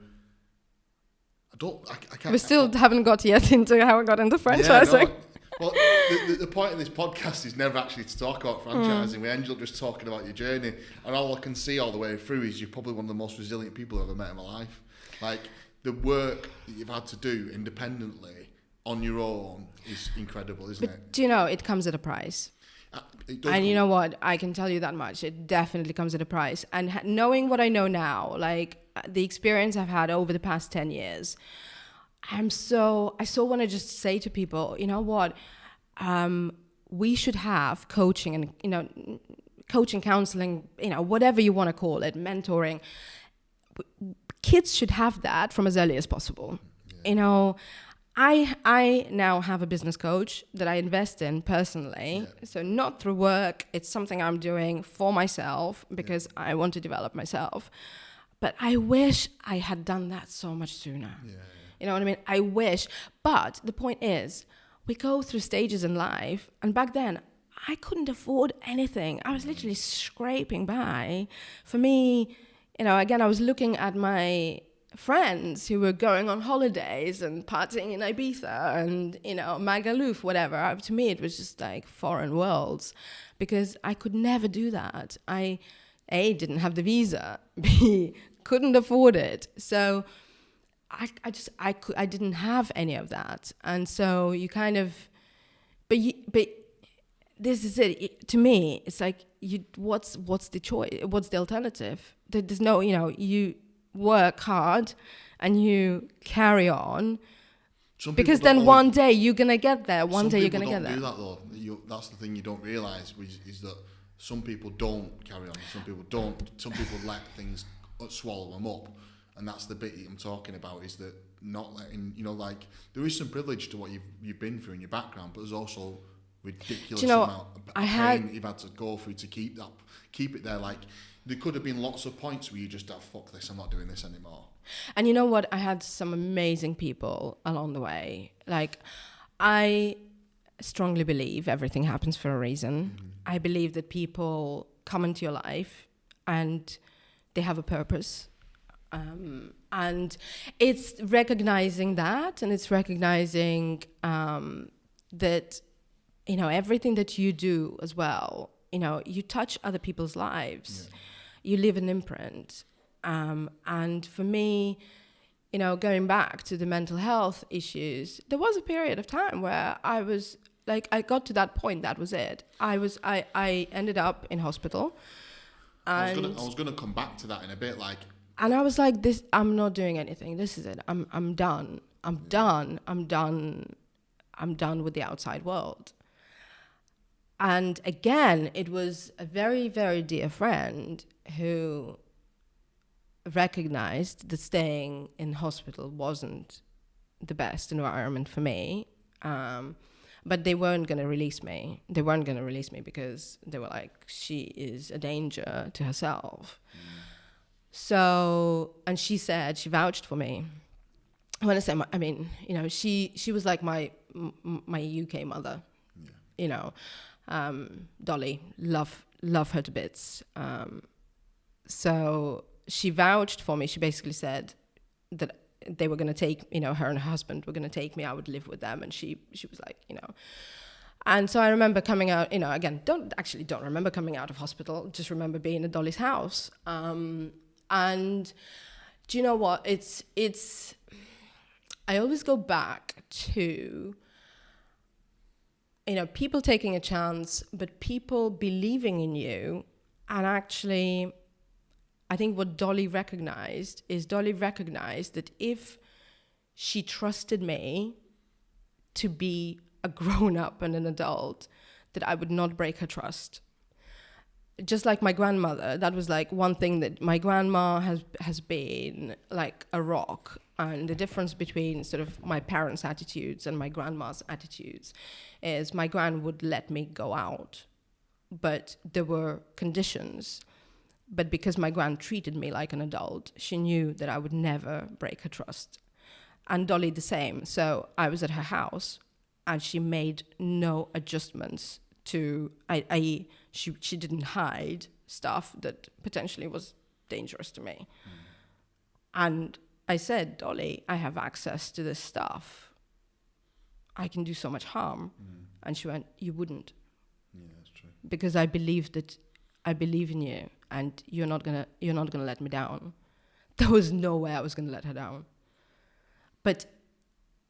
I can't. We still haven't got yet into how I got into franchising. Yeah, no. Well, the point of this podcast is never actually to talk about franchising. We end up just talking about your journey, and all I can see all the way through is you're probably one of the most resilient people I've ever met in my life. Like, the work that you've had to do independently on your own is incredible, isn't it? Do you know, it comes at a price. And you know what? I can tell you that much. It definitely comes at a price. And knowing what I know now, like the experience I've had over the past 10 years, I so want to just say to people, you know what? We should have coaching and, coaching, counseling, whatever you want to call it, mentoring. Kids should have that from as early as possible. Yeah. I now have a business coach that I invest in personally. Yeah. So not through work. It's something I'm doing for myself because I want to develop myself. But I wish I had done that so much sooner. Yeah. You know what I mean? I wish. But the point is, we go through stages in life. And back then, I couldn't afford anything. I was literally scraping by. For me, again, I was looking at my friends who were going on holidays and partying in Ibiza and, Magaluf, whatever. To me, it was just like foreign worlds because I could never do that. I, A, didn't have the visa, B, couldn't afford it. So I didn't have any of that. And so you kind of, but this is it. To me, it's like, what's the choice? What's the alternative? There's no, you work hard and you carry on because then one day you're going to get there. One day you're going to get there. Some people don't do that though. That's the thing you don't realise is that some people don't carry on. Some people don't. Some people let things swallow them up. And that's the bit I'm talking about, is that not letting, like, there is some privilege to what you've been through in your background, but there's also ridiculous amount of pain that you've had to go through to keep it there. Like, there could have been lots of points where you just fuck this, I'm not doing this anymore. And you know what? I had some amazing people along the way. Like, I strongly believe everything happens for a reason. Mm-hmm. I believe that people come into your life and they have a purpose. And it's recognizing that, and it's recognizing that, you know, everything that you do as well, you know, you touch other people's lives. Yeah. You leave an imprint. And for me, you know, going back to the mental health issues, there was a period of time where I was like, I got to that point, that was it. I ended up in hospital. And I was gonna come back to that in a bit, like. And I was like, this, I'm not doing anything. This is it. I'm done. I'm done with the outside world. And again, it was a very, very dear friend who recognized that staying in hospital wasn't the best environment for me. But they weren't going to release me. They weren't going to release me because they were like, she is a danger to herself. So, and she said, she vouched for me. When I say, I mean, you know, she was like my UK mother, you know, Dolly, love her to bits. So she vouched for me. She basically said that they were going to take, you know, her and her husband were going to take me. I would live with them. And she was like, you know. And so I remember coming out, you know, again, don't remember coming out of hospital. Just remember being at Dolly's house. And do you know what? It's. I always go back to, you know, people taking a chance, but people believing in you. And actually, I think what Dolly recognized that if she trusted me to be a grown-up and an adult, that I would not break her trust. Just like my grandmother, that was like one thing that my grandma has been like a rock. And the difference between sort of my parents' attitudes and my grandma's attitudes is my gran would let me go out, but there were conditions. But because my gran treated me like an adult, she knew that I would never break her trust. And Dolly the same. So I was at her house and she made no adjustments to, she didn't hide stuff that potentially was dangerous to me. And I said, Dolly, I have access to this stuff. I can do so much harm. And she went, you wouldn't. Yeah, that's true. Because I believe in you and you're not gonna let me down. There was no way I was gonna let her down. But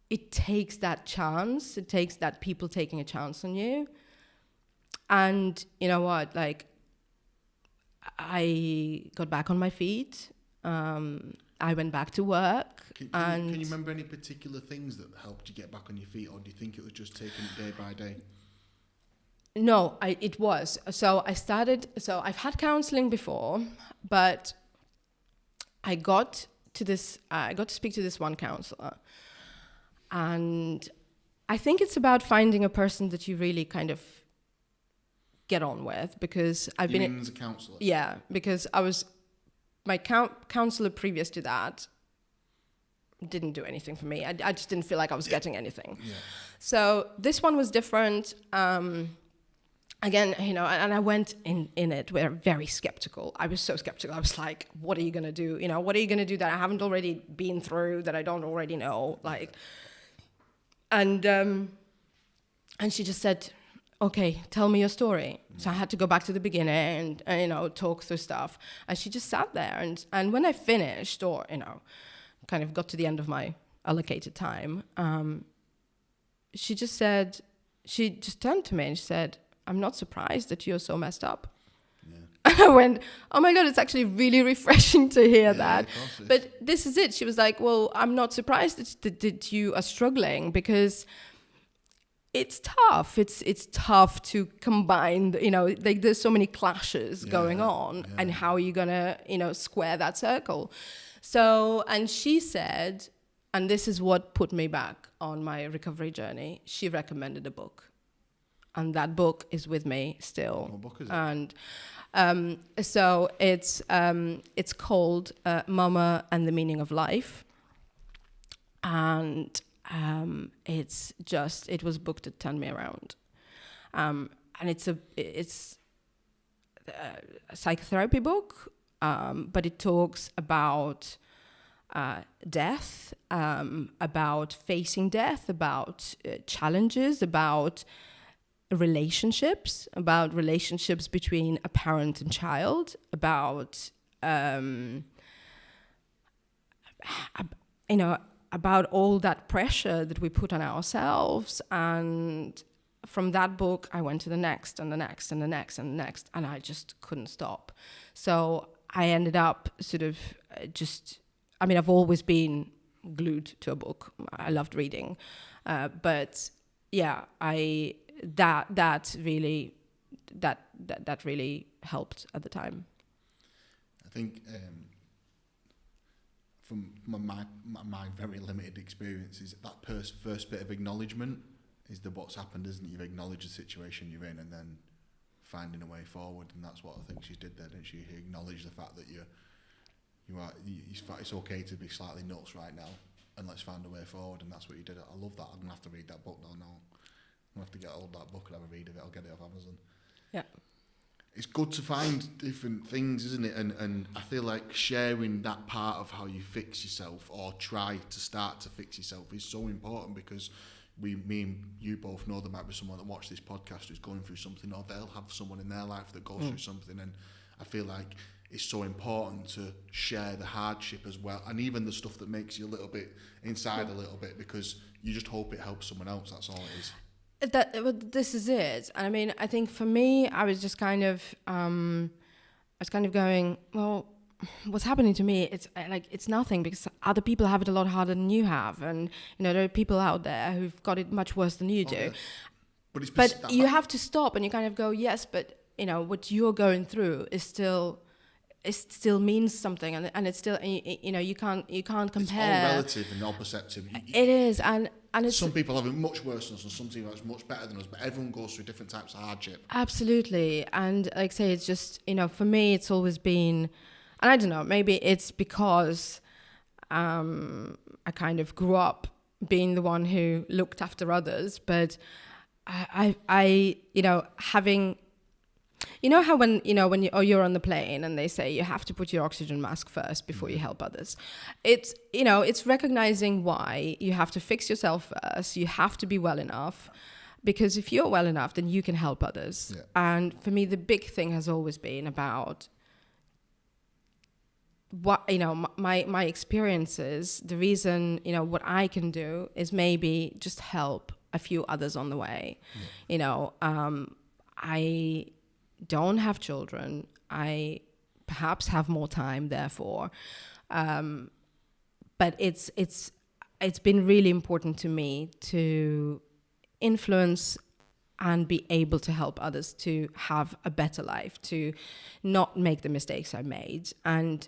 it takes that chance, it takes that people taking a chance on you. And you know what, like, I got back on my feet. I went back to work. Can you remember any particular things that helped you get back on your feet, or do you think it was just taking it day by day? No, it was. So I've had counseling before, but I got to speak to this one counselor. And I think it's about finding a person that you really kind of get on with, because I've been as a counselor. Yeah, because my counselor previous to that didn't do anything for me. I just didn't feel like I was getting anything. Yeah. So this one was different. Again, you know, and I went in it very skeptical. I was so skeptical. I was like, what are you going to do? You know, what are you going to do that I haven't already been through, that I don't already know? Like, and she just said, okay, tell me your story. So I had to go back to the beginning and you know, talk through stuff. And she just sat there. And when I finished, or, you know, kind of got to the end of my allocated time, she just turned to me and she said, I'm not surprised that you're so messed up. Yeah. And I went, oh my God, it's actually really refreshing to hear that. But this is it. She was like, well, I'm not surprised that you are struggling, because it's tough. It's tough to combine, you know, like there's so many clashes going on, and how are you going to, you know, square that circle? So, and she said, and this is what put me back on my recovery journey, she recommended a book. and that book is with me still. What book is it? And so it's called Mama and the Meaning of Life, and it was a book that turned me around, and it's a psychotherapy book, but it talks about death, about facing death, about challenges, about relationships between a parent and child, about about all that pressure that we put on ourselves. And from that book, I went to the next and the next and the next and the next, and I just couldn't stop. So I ended up sort of I've always been glued to a book. I loved reading, but yeah, that really helped at the time. I think from my very limited experiences, that first bit of acknowledgement is what's happened, isn't it? You've acknowledged the situation you're in, and then finding a way forward, and that's what I think she did there, didn't she? She acknowledged the fact that it's okay to be slightly nuts right now, and let's find a way forward, and that's what you did. I love that. I'm gonna have to read that book now. I'm gonna have to get hold of that book and have a read of it. I'll get it off Amazon. Yeah. It's good to find different things, isn't it? And I feel like sharing that part of how you fix yourself or try to start to fix yourself is so important, because me and you both know there might be someone that watches this podcast who's going through something, or they'll have someone in their life that goes through something, and I feel like it's so important to share the hardship as well, and even the stuff that makes you a little bit inside a little bit, because you just hope it helps someone else. That's all it is. This is it. And I mean, I think for me, I was just kind of going, well, what's happening to me? It's nothing, because other people have it a lot harder than you have, and there are people out there who've got it much worse than you do. But you have to stop and you kind of go, yes, but what you're going through is still. It still means something, and it's still you can't compare. It's all relative and all perceptive. It is, and it's, some people have it much worse than us, and some people have it much better than us. But everyone goes through different types of hardship. Absolutely, and like I say, it's just for me, it's always been, and I don't know, maybe it's because I kind of grew up being the one who looked after others, but I having. How when you're on the plane and they say you have to put your oxygen mask first before you help others. It's recognizing why you have to fix yourself first. You have to be well enough, because if you're well enough, then you can help others. Yeah. And for me, the big thing has always been about what my experiences. The reason what I can do is maybe just help a few others on the way. Yeah. I don't have children. I perhaps have more time, therefore, but it's been really important to me to influence and be able to help others to have a better life, to not make the mistakes I made. And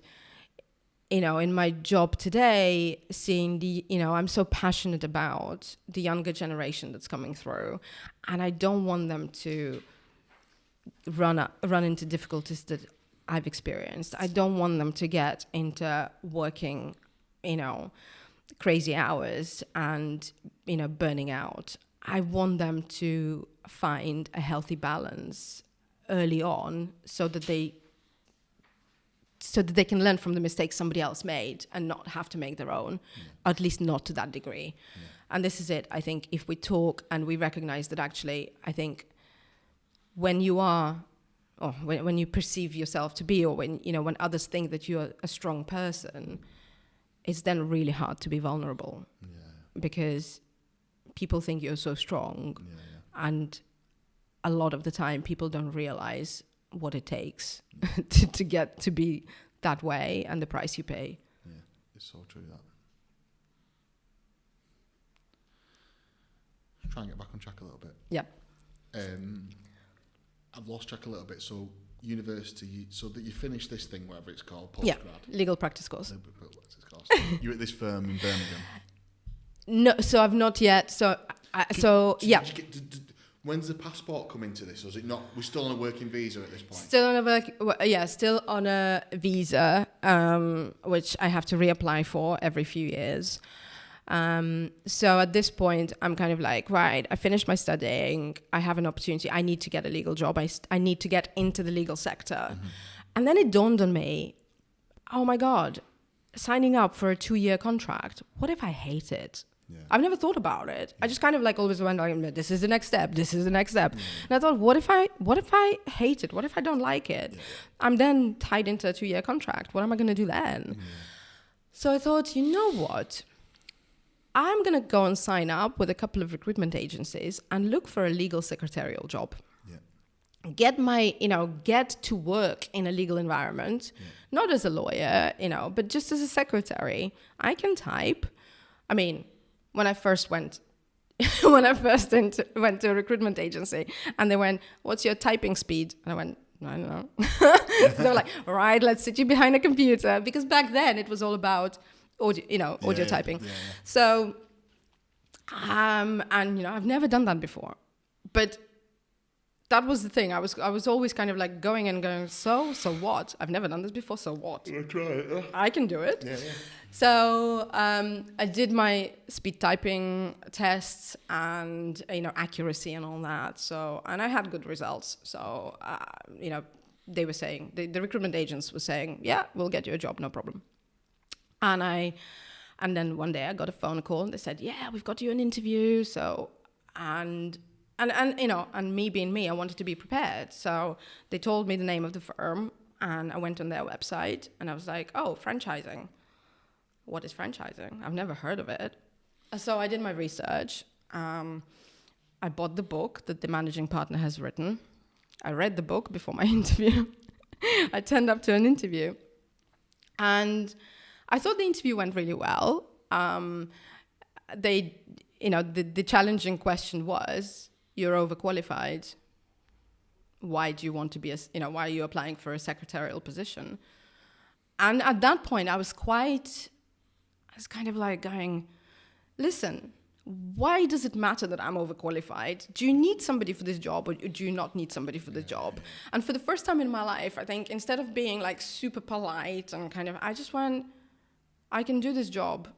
in my job today, seeing I'm so passionate about the younger generation that's coming through, and I don't want them to run into difficulties that I've experienced. I don't want them to get into working, crazy hours and, burning out. I want them to find a healthy balance early on so that they can learn from the mistakes somebody else made and not have to make their own, at least not to that degree. Yeah. And this is it. I think if we talk and we recognize that actually, I think when you are, or when you perceive yourself to be, or when others think that you're a strong person, it's then really hard to be vulnerable, because people think you're so strong, and a lot of the time people don't realize what it takes to get to be that way and the price you pay. Yeah, it's so true that. Try and get back on track a little bit. Yeah. I've lost track a little bit. So university, so that you finished this thing, whatever it's called, postgrad. Yeah, legal practice course. So you're at this firm in Birmingham. No, so I've not yet. When's the passport come into this? Or is it not? We're still on a working visa at this point. Still on a visa, which I have to reapply for every few years. So at this point, I'm kind of like, right, I finished my studying. I have an opportunity. I need to get a legal job. I need to get into the legal sector. Mm-hmm. And then it dawned on me, oh my God, signing up for a 2-year contract. What if I hate it? Yeah. I've never thought about it. I just kind of like always went like, this is the next step. This is the next step. Yeah. And I thought, what if I hate it? What if I don't like it? Yeah. I'm then tied into a 2-year contract. What am I going to do then? Yeah. So I thought, you know what? I'm going to go and sign up with a couple of recruitment agencies and look for a legal secretarial job. Yeah. Get to work in a legal environment, not as a lawyer, but just as a secretary. I can type. I mean, when I first went to a recruitment agency and they went, what's your typing speed? And I went, I don't know. So they were like, all right, let's sit you behind a computer. Because back then it was all about audio typing. Yeah. So, I've never done that before. But that was the thing. I was always kind of like going, so what? I've never done this before, so what? I'll try it. Yeah. I can do it. Yeah. So I did my speed typing tests and, accuracy and all that. So, and I had good results. So, they were saying, the recruitment agents were saying, yeah, we'll get you a job, no problem. And then one day I got a phone call and they said, yeah, we've got you an interview. So, and me being me, I wanted to be prepared. So they told me the name of the firm and I went on their website and I was like, oh, franchising. What is franchising? I've never heard of it. So I did my research. I bought the book that the managing partner has written. I read the book before my interview. I turned up to an interview. And I thought the interview went really well. The challenging question was, you're overqualified. Why do you want to be why are you applying for a secretarial position? And at that point, I was kind of like going, listen, why does it matter that I'm overqualified? Do you need somebody for this job or do you not need somebody for this job? And for the first time in my life, I think instead of being like super polite and kind of, I just went, I can do this job.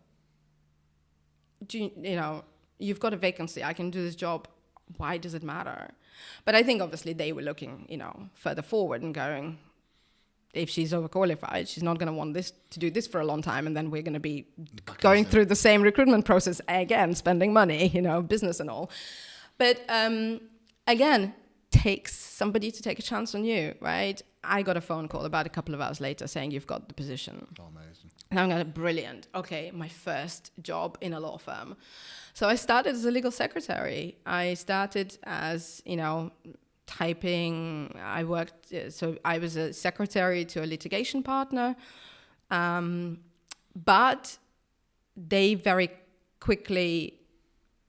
You've got a vacancy. I can do this job. Why does it matter? But I think obviously they were looking, further forward and going, if she's overqualified, she's not going to want to do this for a long time, and then we're going to be going through the same recruitment process again, spending money, business and all. But again, takes somebody to take a chance on you, right? I got a phone call about a couple of hours later saying you've got the position. Oh, amazing. And I'm like, brilliant. Okay, my first job in a law firm. So I started as a legal secretary. I started as, typing. I was a secretary to a litigation partner. But they very quickly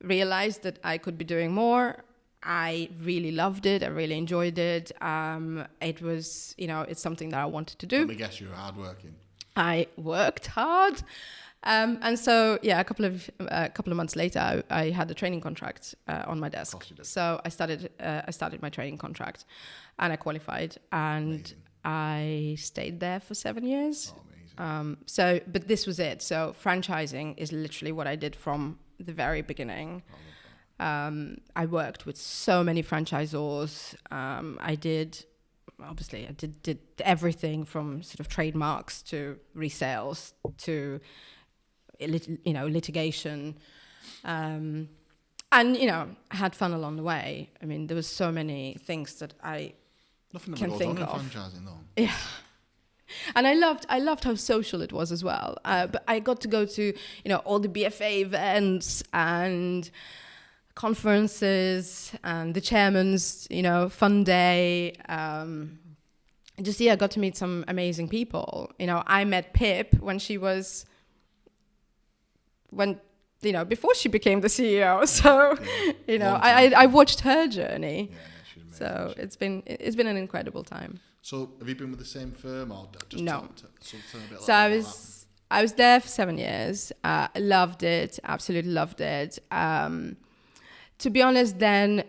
realized that I could be doing more. I really loved it. I really enjoyed it. It was, it's something that I wanted to do. Let me guess, you were hardworking. I worked hard. And so, a couple of months later, I had a training contract on my desk. Of course you did. So I started my training contract, and I qualified, and amazing. I stayed there for 7 years. Oh, amazing. But this was it. So franchising is literally what I did from the very beginning. I worked with so many franchisors. I did everything from sort of trademarks to resales to litigation, and I had fun along the way. I mean, there was so many things that I can think of. Franchising, though. Yeah. And I loved how social it was as well. But I got to go to all the BFA events and conferences and the chairman's fun day. I got to meet some amazing people. I met Pip before she became the CEO. So I watched her journey. So it's been an incredible time. So have you been with the same firm or just no? So I was there for 7 years. Loved it, absolutely loved it. To be honest, then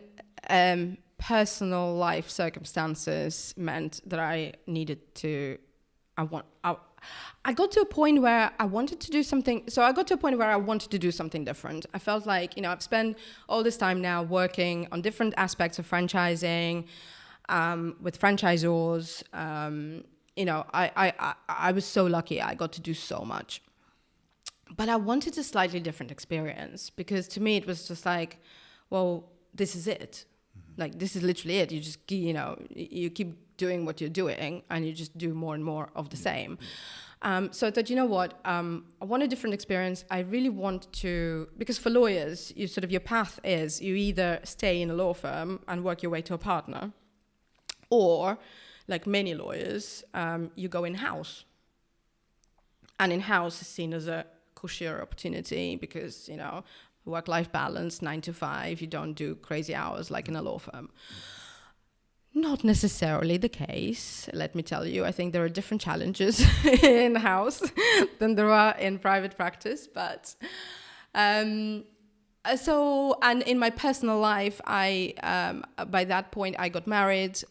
personal life circumstances meant that I needed to. I got to a point where I wanted to do something. So I got to a point where I wanted to do something different. I felt like, I've spent all this time now working on different aspects of franchising, with franchisors. I was so lucky. I got to do so much. But I wanted a slightly different experience, because to me it was just like, well, this is it. Like, this is literally it. You just, you keep doing what you're doing, and you just do more and more of the same. So I thought, you know what, I want a different experience. I really want to, because for lawyers, your path is you either stay in a law firm and work your way to a partner, or, like many lawyers, you go in-house. And in-house is seen as a cushier opportunity because, work-life balance, 9 to 5, you don't do crazy hours like in a law firm. Not necessarily the case, let me tell you. I think there are different challenges in-house than there are in private practice. But and in my personal life, I by that point I got married.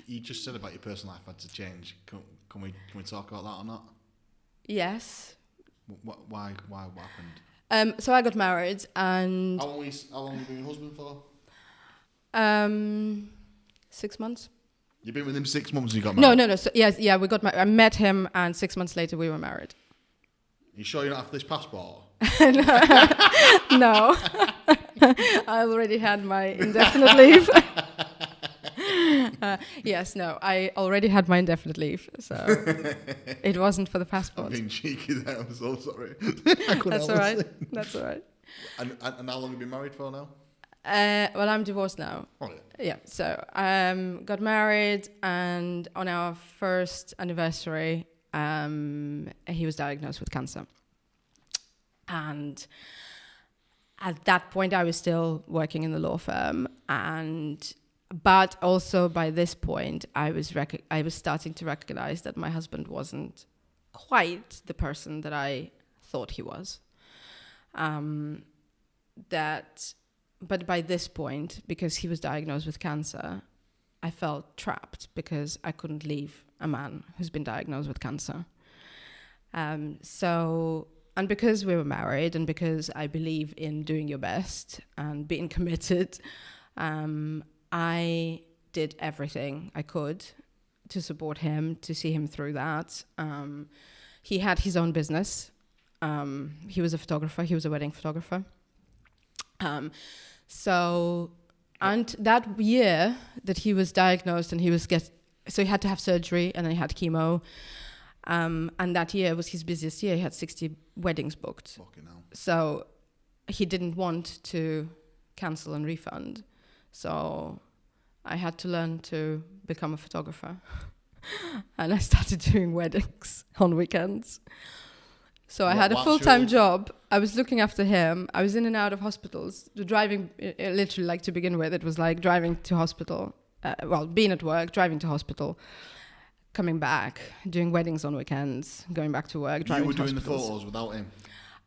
You just said about your personal life had to change. Can we talk about that or not? Yes. Why? What happened? So I got married, and how long have you been your husband for? 6 months. You've been with him 6 months and you got married? No. So, we got married. I met him, and 6 months later we were married. You sure you're not after this passport? No. I already had my indefinite leave. I already had my indefinite leave, so it wasn't for the passport. I'm being cheeky there, I'm so sorry. That's all right. That's all right. And how long have you been married for now? Well, I'm divorced now. Oh, yeah. Yeah, so got married, and on our first anniversary, he was diagnosed with cancer. And at that point, I was still working in the law firm, but also by this point, I was starting to recognize that my husband wasn't quite the person that I thought he was. But by this point, because he was diagnosed with cancer, I felt trapped because I couldn't leave a man who's been diagnosed with cancer. And because we were married, and because I believe in doing your best and being committed, I did everything I could to support him, to see him through that. He had his own business. He was a photographer. He was a wedding photographer. And that year that he was diagnosed, and so he had to have surgery, and then he had chemo. And that year was his busiest year. He had 60 weddings booked. Fucking hell. So he didn't want to cancel and refund. So I had to learn to become a photographer. And I started doing weddings on weekends. So I had a full-time job. I was looking after him. I was in and out of hospitals. Driving, literally, like, to begin with, it was like driving to hospital. Being at work, driving to hospital, coming back, doing weddings on weekends, going back to work, driving to hospitals. You were doing the photos without him?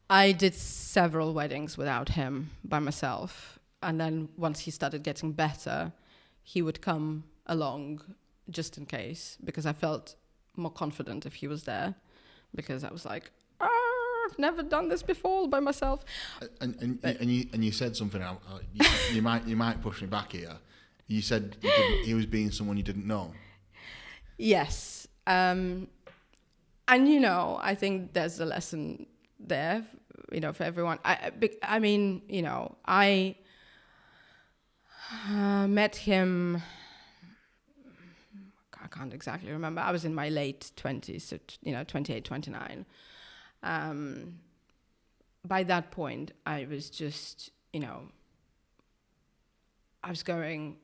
I did several weddings without him, by myself. And then once he started getting better, he would come along just in case, because I felt more confident if he was there, because I was like, I've never done this before by myself. And you said something. You might push me back here. You said he was being someone you didn't know. Yes, and I think there's a lesson there, for everyone. I met him. I can't exactly remember. I was in my late 20s, so 28, 29. By that point, I was just, I was going,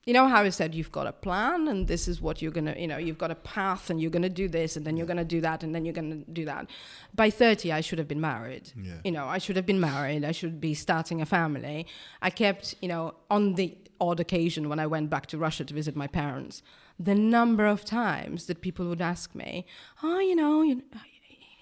how I said, you've got a plan, and this is what you're going to, you've got a path, and you're going to do this, and then you're going to do that, and then you're going to do that. By 30, I should have been married. Yeah. I should have been married. I should be starting a family. I kept, on the odd occasion when I went back to Russia to visit my parents, the number of times that people would ask me,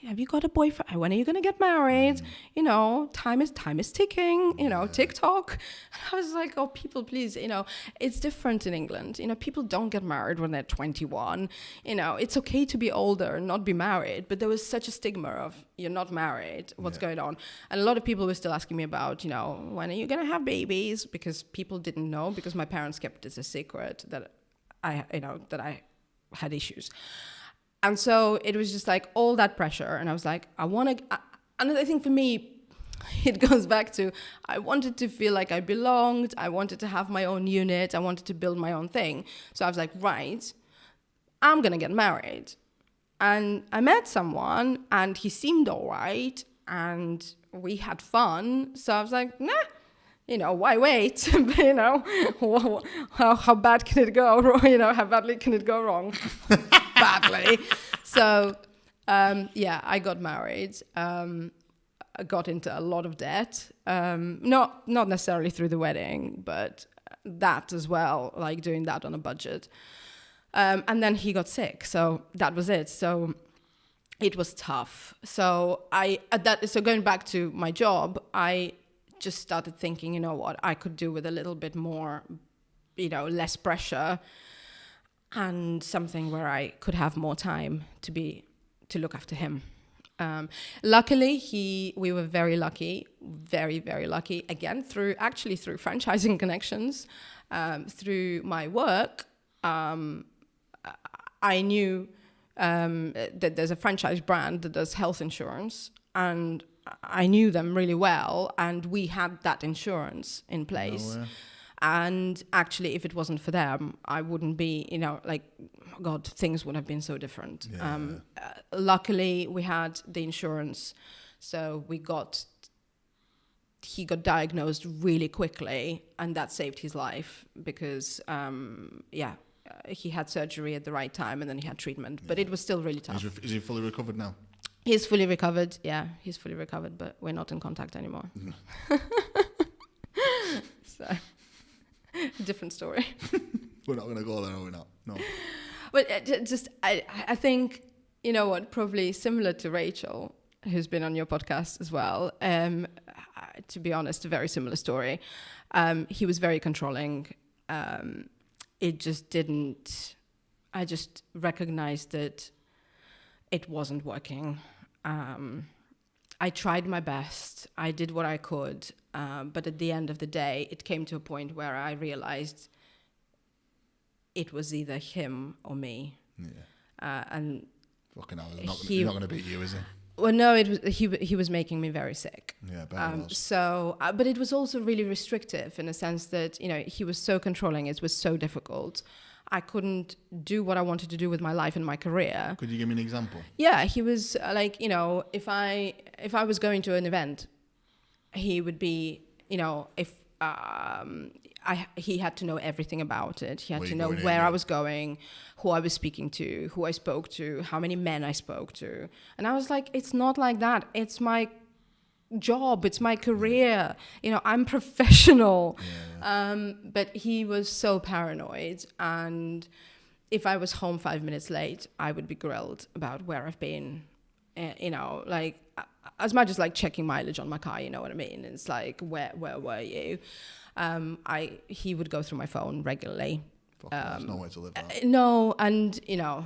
have you got a boyfriend? When are you going to get married? You know, time is ticking, you know, TikTok. And I was like, oh, people, please, you know, it's different in England. You know, people don't get married when they're 21. You know, it's okay to be older and not be married. But there was such a stigma of you're not married. What's going on? And a lot of people were still asking me about, you know, when are you going to have babies? Because people didn't know, because my parents kept it a secret that I had issues. And so it was just like all that pressure. And I was like, and I think for me, it goes back to, I wanted to feel like I belonged. I wanted to have my own unit. I wanted to build my own thing. So I was like, right, I'm going to get married. And I met someone and he seemed all right. And we had fun. So I was like, nah. You know, why wait? You know, how bad can it go? You know, how badly can it go wrong? Badly. So, I got married. I got into a lot of debt. Not necessarily through the wedding, but that as well, like doing that on a budget. And then he got sick, so that was it. So it was tough. So going back to my job, I just started thinking, you know what, I could do with a little bit more, you know, less pressure and something where I could have more time to look after him. Luckily, we were very lucky, very, very lucky, again, through franchising connections, through my work. I knew that there's a franchise brand that does health insurance, and I knew them really well, and we had that insurance in place. Oh, yeah. And actually, if it wasn't for them, I wouldn't be, you know, like, God, things would have been so different. Yeah. Luckily, we had the insurance, so he got diagnosed really quickly, and that saved his life because, he had surgery at the right time, and then he had treatment, but it was still really tough. Is he fully recovered now? He's fully recovered, he's fully recovered, but we're not in contact anymore. So, different story. We're not going to go there, are we not? No. But I think, you know what, probably similar to Rachel, who's been on your podcast as well, to be honest, a very similar story. He was very controlling. I just recognized that it wasn't working. I tried my best. I did what I could. But at the end of the day, it came to a point where I realized it was either him or me. Yeah. And fucking hell, he's not going to beat you, is he? Well, no, he was making me very sick. Yeah, bet it was. So, but it was also really restrictive in a sense that, you know, he was so controlling. It was so difficult. I couldn't do what I wanted to do with my life and my career. Could you give me an example? Yeah, he was like, you know, if I was going to an event, he would be, you know, if he had to know everything about it. He had to know where I was going, who I was speaking to, who I spoke to, how many men I spoke to. And I was like, it's not like that. It's my job. It's my career. You know, I'm professional. Yeah. But he was so paranoid. And if I was home 5 minutes late, I would be grilled about where I've been. You know, like as much as like checking mileage on my car, you know what I mean? It's like, where were you? He would go through my phone regularly. There's no way to live that. No, and you know,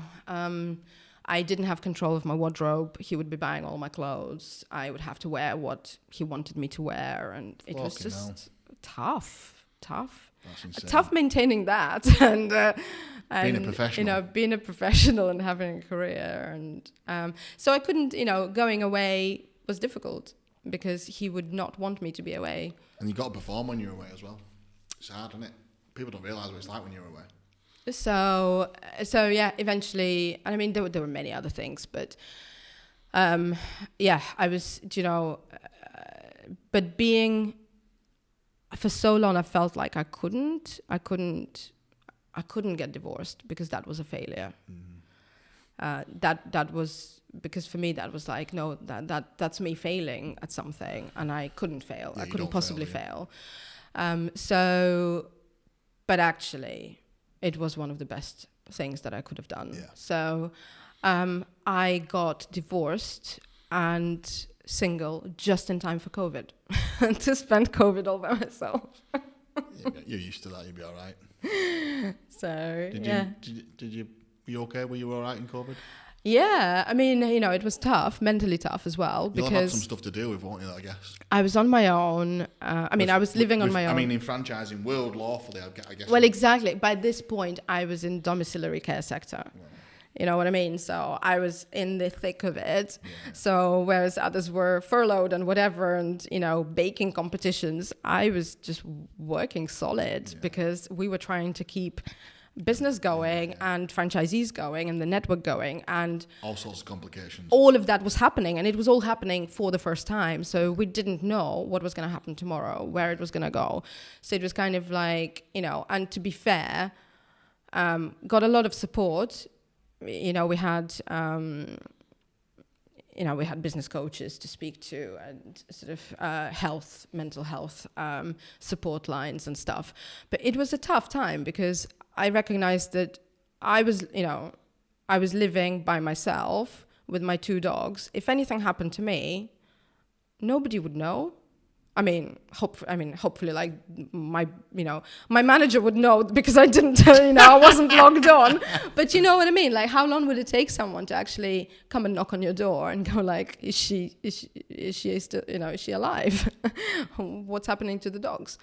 I didn't have control of my wardrobe. He would be buying all my clothes. I would have to wear what he wanted me to wear, and it was just tough. That's insane. Tough maintaining that, and being a professional. You know, being a professional and having a career, and so I couldn't. You know, going away was difficult because he would not want me to be away. And you got to perform when you're away as well. It's hard, isn't it? People don't realise what it's like when you're away. So yeah, eventually, and I mean, there were many other things, but I was, you know, but being for so long, I felt like I couldn't get divorced because that was a failure. Mm-hmm. That was, because for me that was like, no, that's me failing at something, and I couldn't fail. I couldn't possibly fail. But actually, it was one of the best things that I could have done. Yeah. So I got divorced and single just in time for COVID to spend COVID all by myself. You're used to that. You'll be all right. So were you okay? Were you all right in COVID? Yeah, I mean, it was tough, mentally tough as well. You'll because have had some stuff to deal with, won't you, I guess? I was on my own. I was living on my own. I mean, in franchising world, lawfully, I guess. Well, exactly. By this point, I was in domiciliary care sector. Yeah. You know what I mean? So I was in the thick of it. Yeah. So whereas others were furloughed and whatever, and, baking competitions, I was just working solid because we were trying to keep business going and franchisees going and the network going, and all sorts of complications. All of that was happening, and it was all happening for the first time. So we didn't know what was going to happen tomorrow, where it was going to go. So it was kind of like, and to be fair, got a lot of support. We had we had business coaches to speak to and sort of mental health support lines and stuff. But it was a tough time because I recognized that I was living by myself with my 2 dogs. If anything happened to me, nobody would know. Hopefully, like my manager would know because I didn't, I wasn't logged on. But you know what I mean? Like, how long would it take someone to actually come and knock on your door and go like, is she still, is she alive? What's happening to the dogs?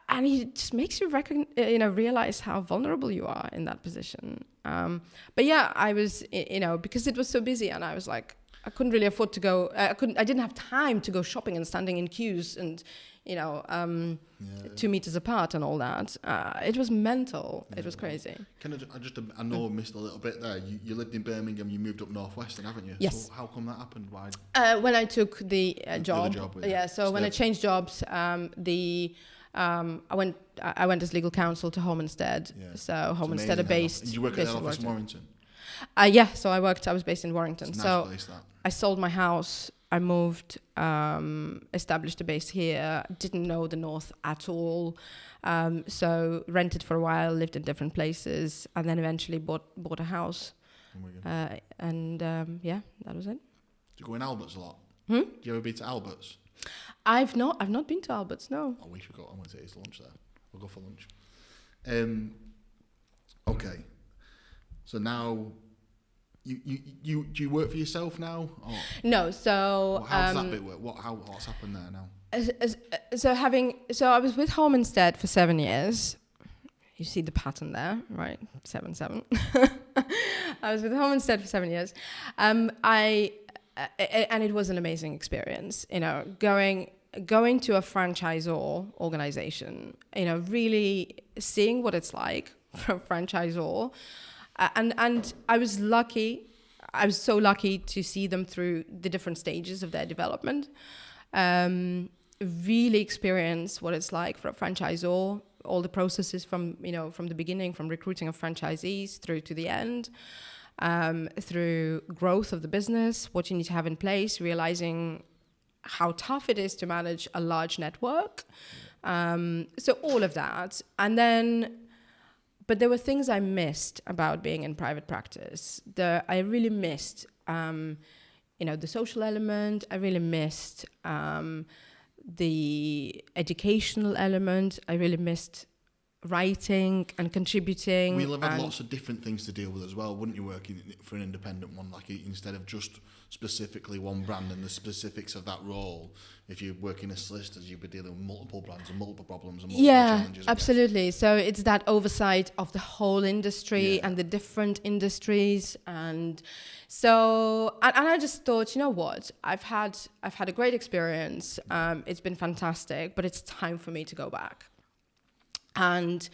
And it just makes you realize how vulnerable you are in that position. But yeah, I was, because it was so busy, and I was like, I couldn't really afford to go. I didn't have time to go shopping and standing in queues and, 2 meters apart and all that. It was mental. Yeah. It was crazy. I know I missed a little bit there. You lived in Birmingham. You moved up northwestern, haven't you? Yes. So how come that happened? Why? When I took the job. So when I changed jobs, I went as legal counsel to Home Instead. Yeah. So Home Instead are based. Did you work at their office in Warrington? So I was based in Warrington. It's a nice place, that. I sold my house, I moved, established a base here, didn't know the North at all. So rented for a while, lived in different places, and then eventually bought a house. That was it. Do you go in Alberts a lot? Do you ever be to Alberts? I've not been to Alberts, no. Oh, we should go. I'm going to take you to lunch there. We'll go for lunch. Okay. So now, do you work for yourself now? Or? No. So how does that bit work? What's happened there now? So I was with Home Instead for 7 years. You see the pattern there, right? 7. I was with Home Instead for 7 years. And it was an amazing experience. Going to a franchisor organization. Really seeing what it's like for a franchisor. And I was lucky. I was so lucky to see them through the different stages of their development. Really experience what it's like for a franchisor, all the processes from the beginning, from recruiting of franchisees through to the end, through growth of the business, what you need to have in place, realizing how tough it is to manage a large network. So all of that. And then, but there were things I missed about being in private practice. I really missed, the social element. I really missed the educational element. I really missed writing and contributing. We'll have had lots of different things to deal with as well, wouldn't you, working for an independent one, like instead of just specifically one brand and the specifics of that role. If you're working as solicitors, you'd be dealing with multiple brands and multiple problems and multiple challenges. Yeah, absolutely. So it's that oversight of the whole industry and the different industries. And so, and I just thought, you know what, I've had a great experience. It's been fantastic, but it's time for me to go back. And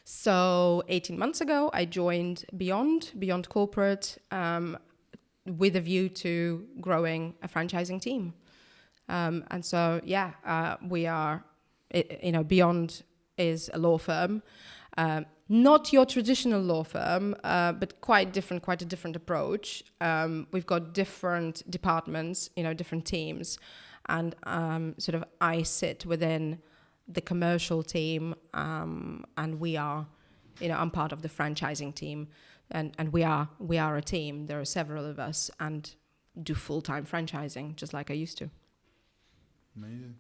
so 18 months ago, I joined Beyond Corporate, with a view to growing a franchising team. And so, we are, Beyond is a law firm, not your traditional law firm, but quite a different approach. We've got different departments, different teams, and I sit within the commercial team, and we are I'm part of the franchising team, and we are a team. There are several of us, and do full-time franchising just like I used to. Amazing.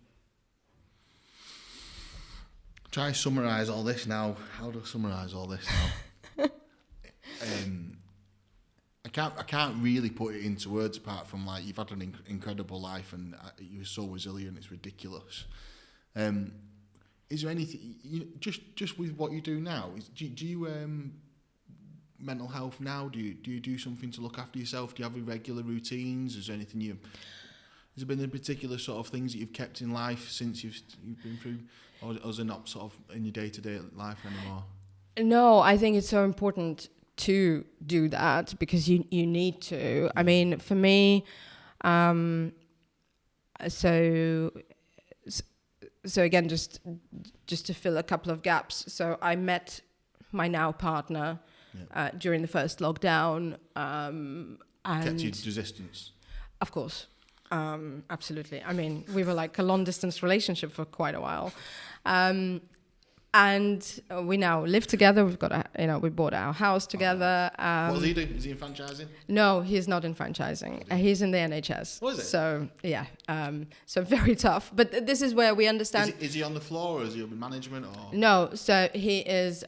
Try to summarise all this now. How do I summarise all this now? I can't really put it into words apart from like you've had an incredible life and you're so resilient. It's ridiculous. Is there anything just with what you do now? Do you mental health now? Do you do something to look after yourself? Do you have irregular routines? Is there anything has there been any particular sort of things that you've kept in life since you've been through, or is it not sort of in your day-to-day life anymore? No, I think it's so important to do that because you need to. I mean, for me, so again, just to fill a couple of gaps. So I met my now partner during the first lockdown, and kept you to distance. Of course. Absolutely. I mean, we were like a long distance relationship for quite a while. And we now live together. We've got we bought our house together. What does he do? Is he in franchising? No, he's not in franchising. He's in the NHS. What is it? So yeah, so very tough. But this is where we understand. Is he on the floor, or is he in management? Or? No, so he is.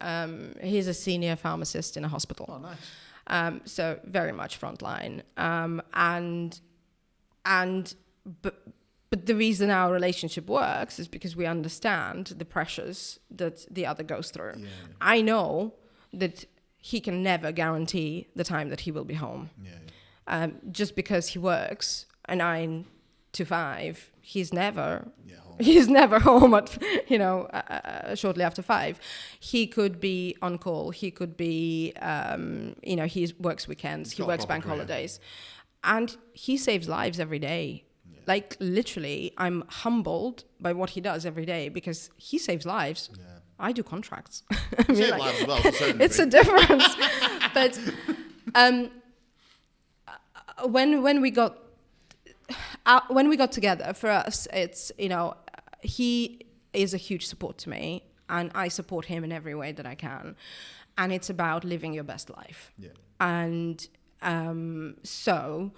He's a senior pharmacist in a hospital. Oh, nice. So very much frontline. But the reason our relationship works is because we understand the pressures that the other goes through. Yeah. I know that he can never guarantee the time that he will be home. Yeah. Just because he works a 9 to 5, he's never home at shortly after 5. He could be on call. He could be he works weekends. He works bank holidays, and he saves lives every day. Like literally, I'm humbled by what he does every day because he saves lives. Yeah. I do contracts. Lives as well, it's a difference. But when we got together, for us, it's he is a huge support to me, and I support him in every way that I can, and it's about living your best life. Yeah. And so.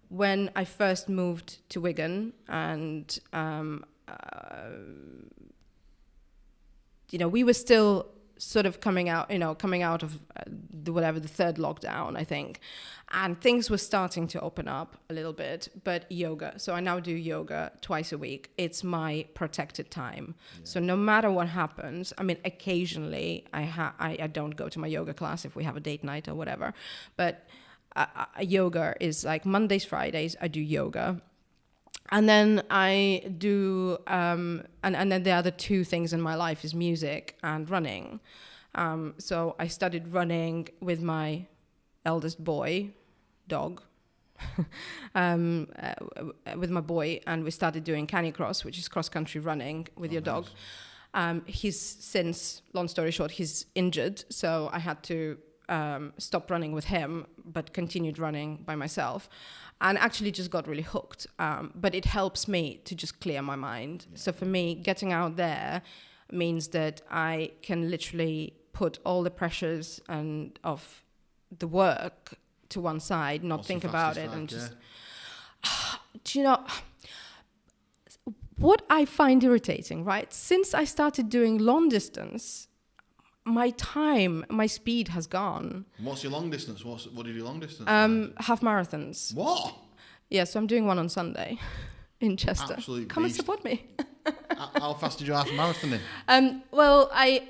When I first moved to Wigan, and we were still sort of coming out of the third lockdown, I think, and things were starting to open up a little bit. But yoga, so I now do yoga twice a week. It's my protected time. Yeah. So no matter what happens, I mean, occasionally I don't go to my yoga class if we have a date night or whatever, but. Yoga is like Mondays, Fridays, I do yoga. And then I do, and then the other two things in my life is music and running. So I started running with my eldest boy, dog, with my boy, and we started doing canicross, which is cross-country running with your dog. He's since, long story short, he's injured, so I had to stopped running with him, but continued running by myself, and actually just got really hooked. But it helps me to just clear my mind. Yeah. So for me, getting out there means that I can literally put all the pressures and of the work to one side, not think about it, and just. Do you know what I find irritating? Right, since I started doing long distance. My speed has gone. What's your long distance? What do you do long distance? Half marathons. What? Yeah, so I'm doing one on Sunday in Chester. Absolute Come beast. And support me. How fast did you half marathon in? Well, I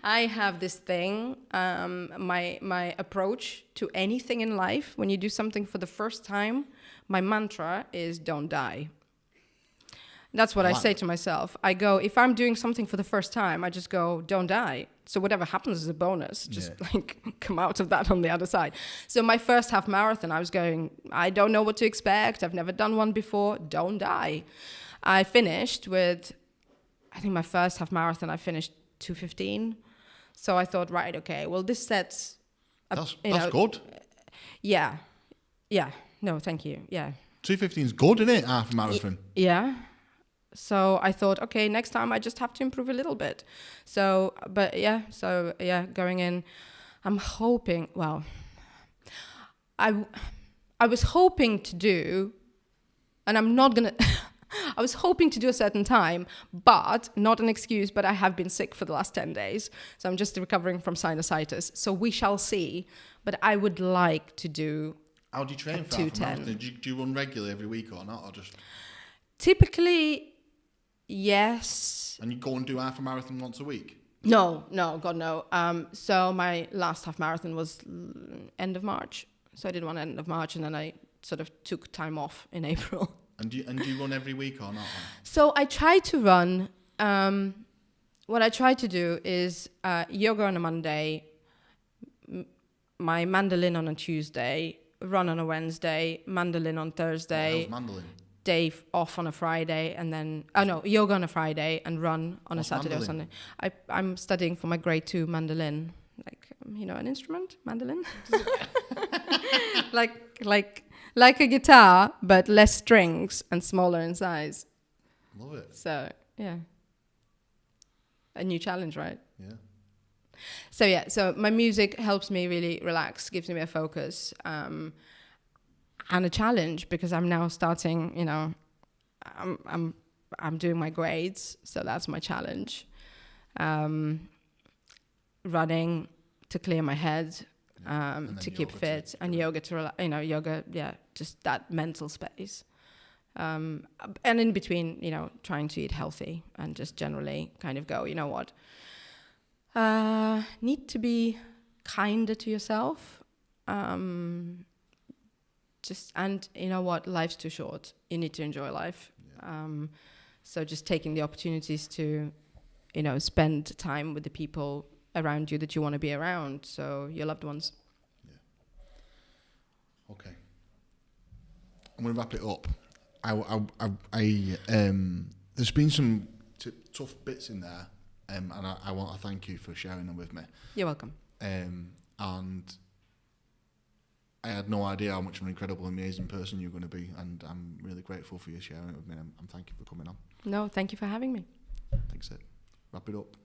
have this thing. My approach to anything in life, when you do something for the first time, my mantra is don't die. That's what I say to myself. I go, if I'm doing something for the first time, I just go, don't die. So whatever happens is a bonus. Just come out of that on the other side. So my first half marathon, I was going, I don't know what to expect. I've never done one before. Don't die. I finished with, I think my first half marathon, I finished 2:15. So I thought, right, okay, well, this sets... That's good. Yeah. Yeah. No, thank you. Yeah. 2:15 is good, isn't it? Half a marathon. Yeah. So I thought, okay, next time I just have to improve a little bit. So going in, I'm hoping, I was hoping to do, and I'm not going to, I was hoping to do a certain time, but not an excuse, but I have been sick for the last 10 days. So I'm just recovering from sinusitis. So we shall see. But I would like to do. How do you train for half a marathon? Do you run regularly every week or not? Or just? Typically, yes. And you go and do half a marathon once a week? No, God, no. So my last half marathon was end of March. So I did one end of March, and then I sort of took time off in April. And do you run every week or not? So I try to run. What I try to do is yoga on a Monday, my mandolin on a Tuesday, run on a Wednesday, mandolin on Thursday. How's mandolin? Day off on a Friday, and then yoga on a Friday and run on a Saturday or Sunday. I'm studying for my grade 2 mandolin, like an instrument, mandolin, like a guitar but less strings and smaller in size. Love it. So yeah, a new challenge, right? Yeah. So my music helps me really relax, gives me a focus. And a challenge, because I'm now starting, I'm doing my grades, so that's my challenge. Running to clear my head, to keep fit, and yoga to yoga, just that mental space. And in between, trying to eat healthy and just generally kind of go, need to be kinder to yourself. And life's too short. You need to enjoy life. Yeah. So just taking the opportunities to, spend time with the people around you that you want to be around. So your loved ones. Yeah. Okay. I'm going to wrap it up. There's been some tough bits in there, and I want to thank you for sharing them with me. You're welcome. And I had no idea how much of an incredible, amazing person you're going to be, and I'm really grateful for you sharing it with me. I'm thank you for coming on. No, thank you for having me. Thanks, it. Wrap it up.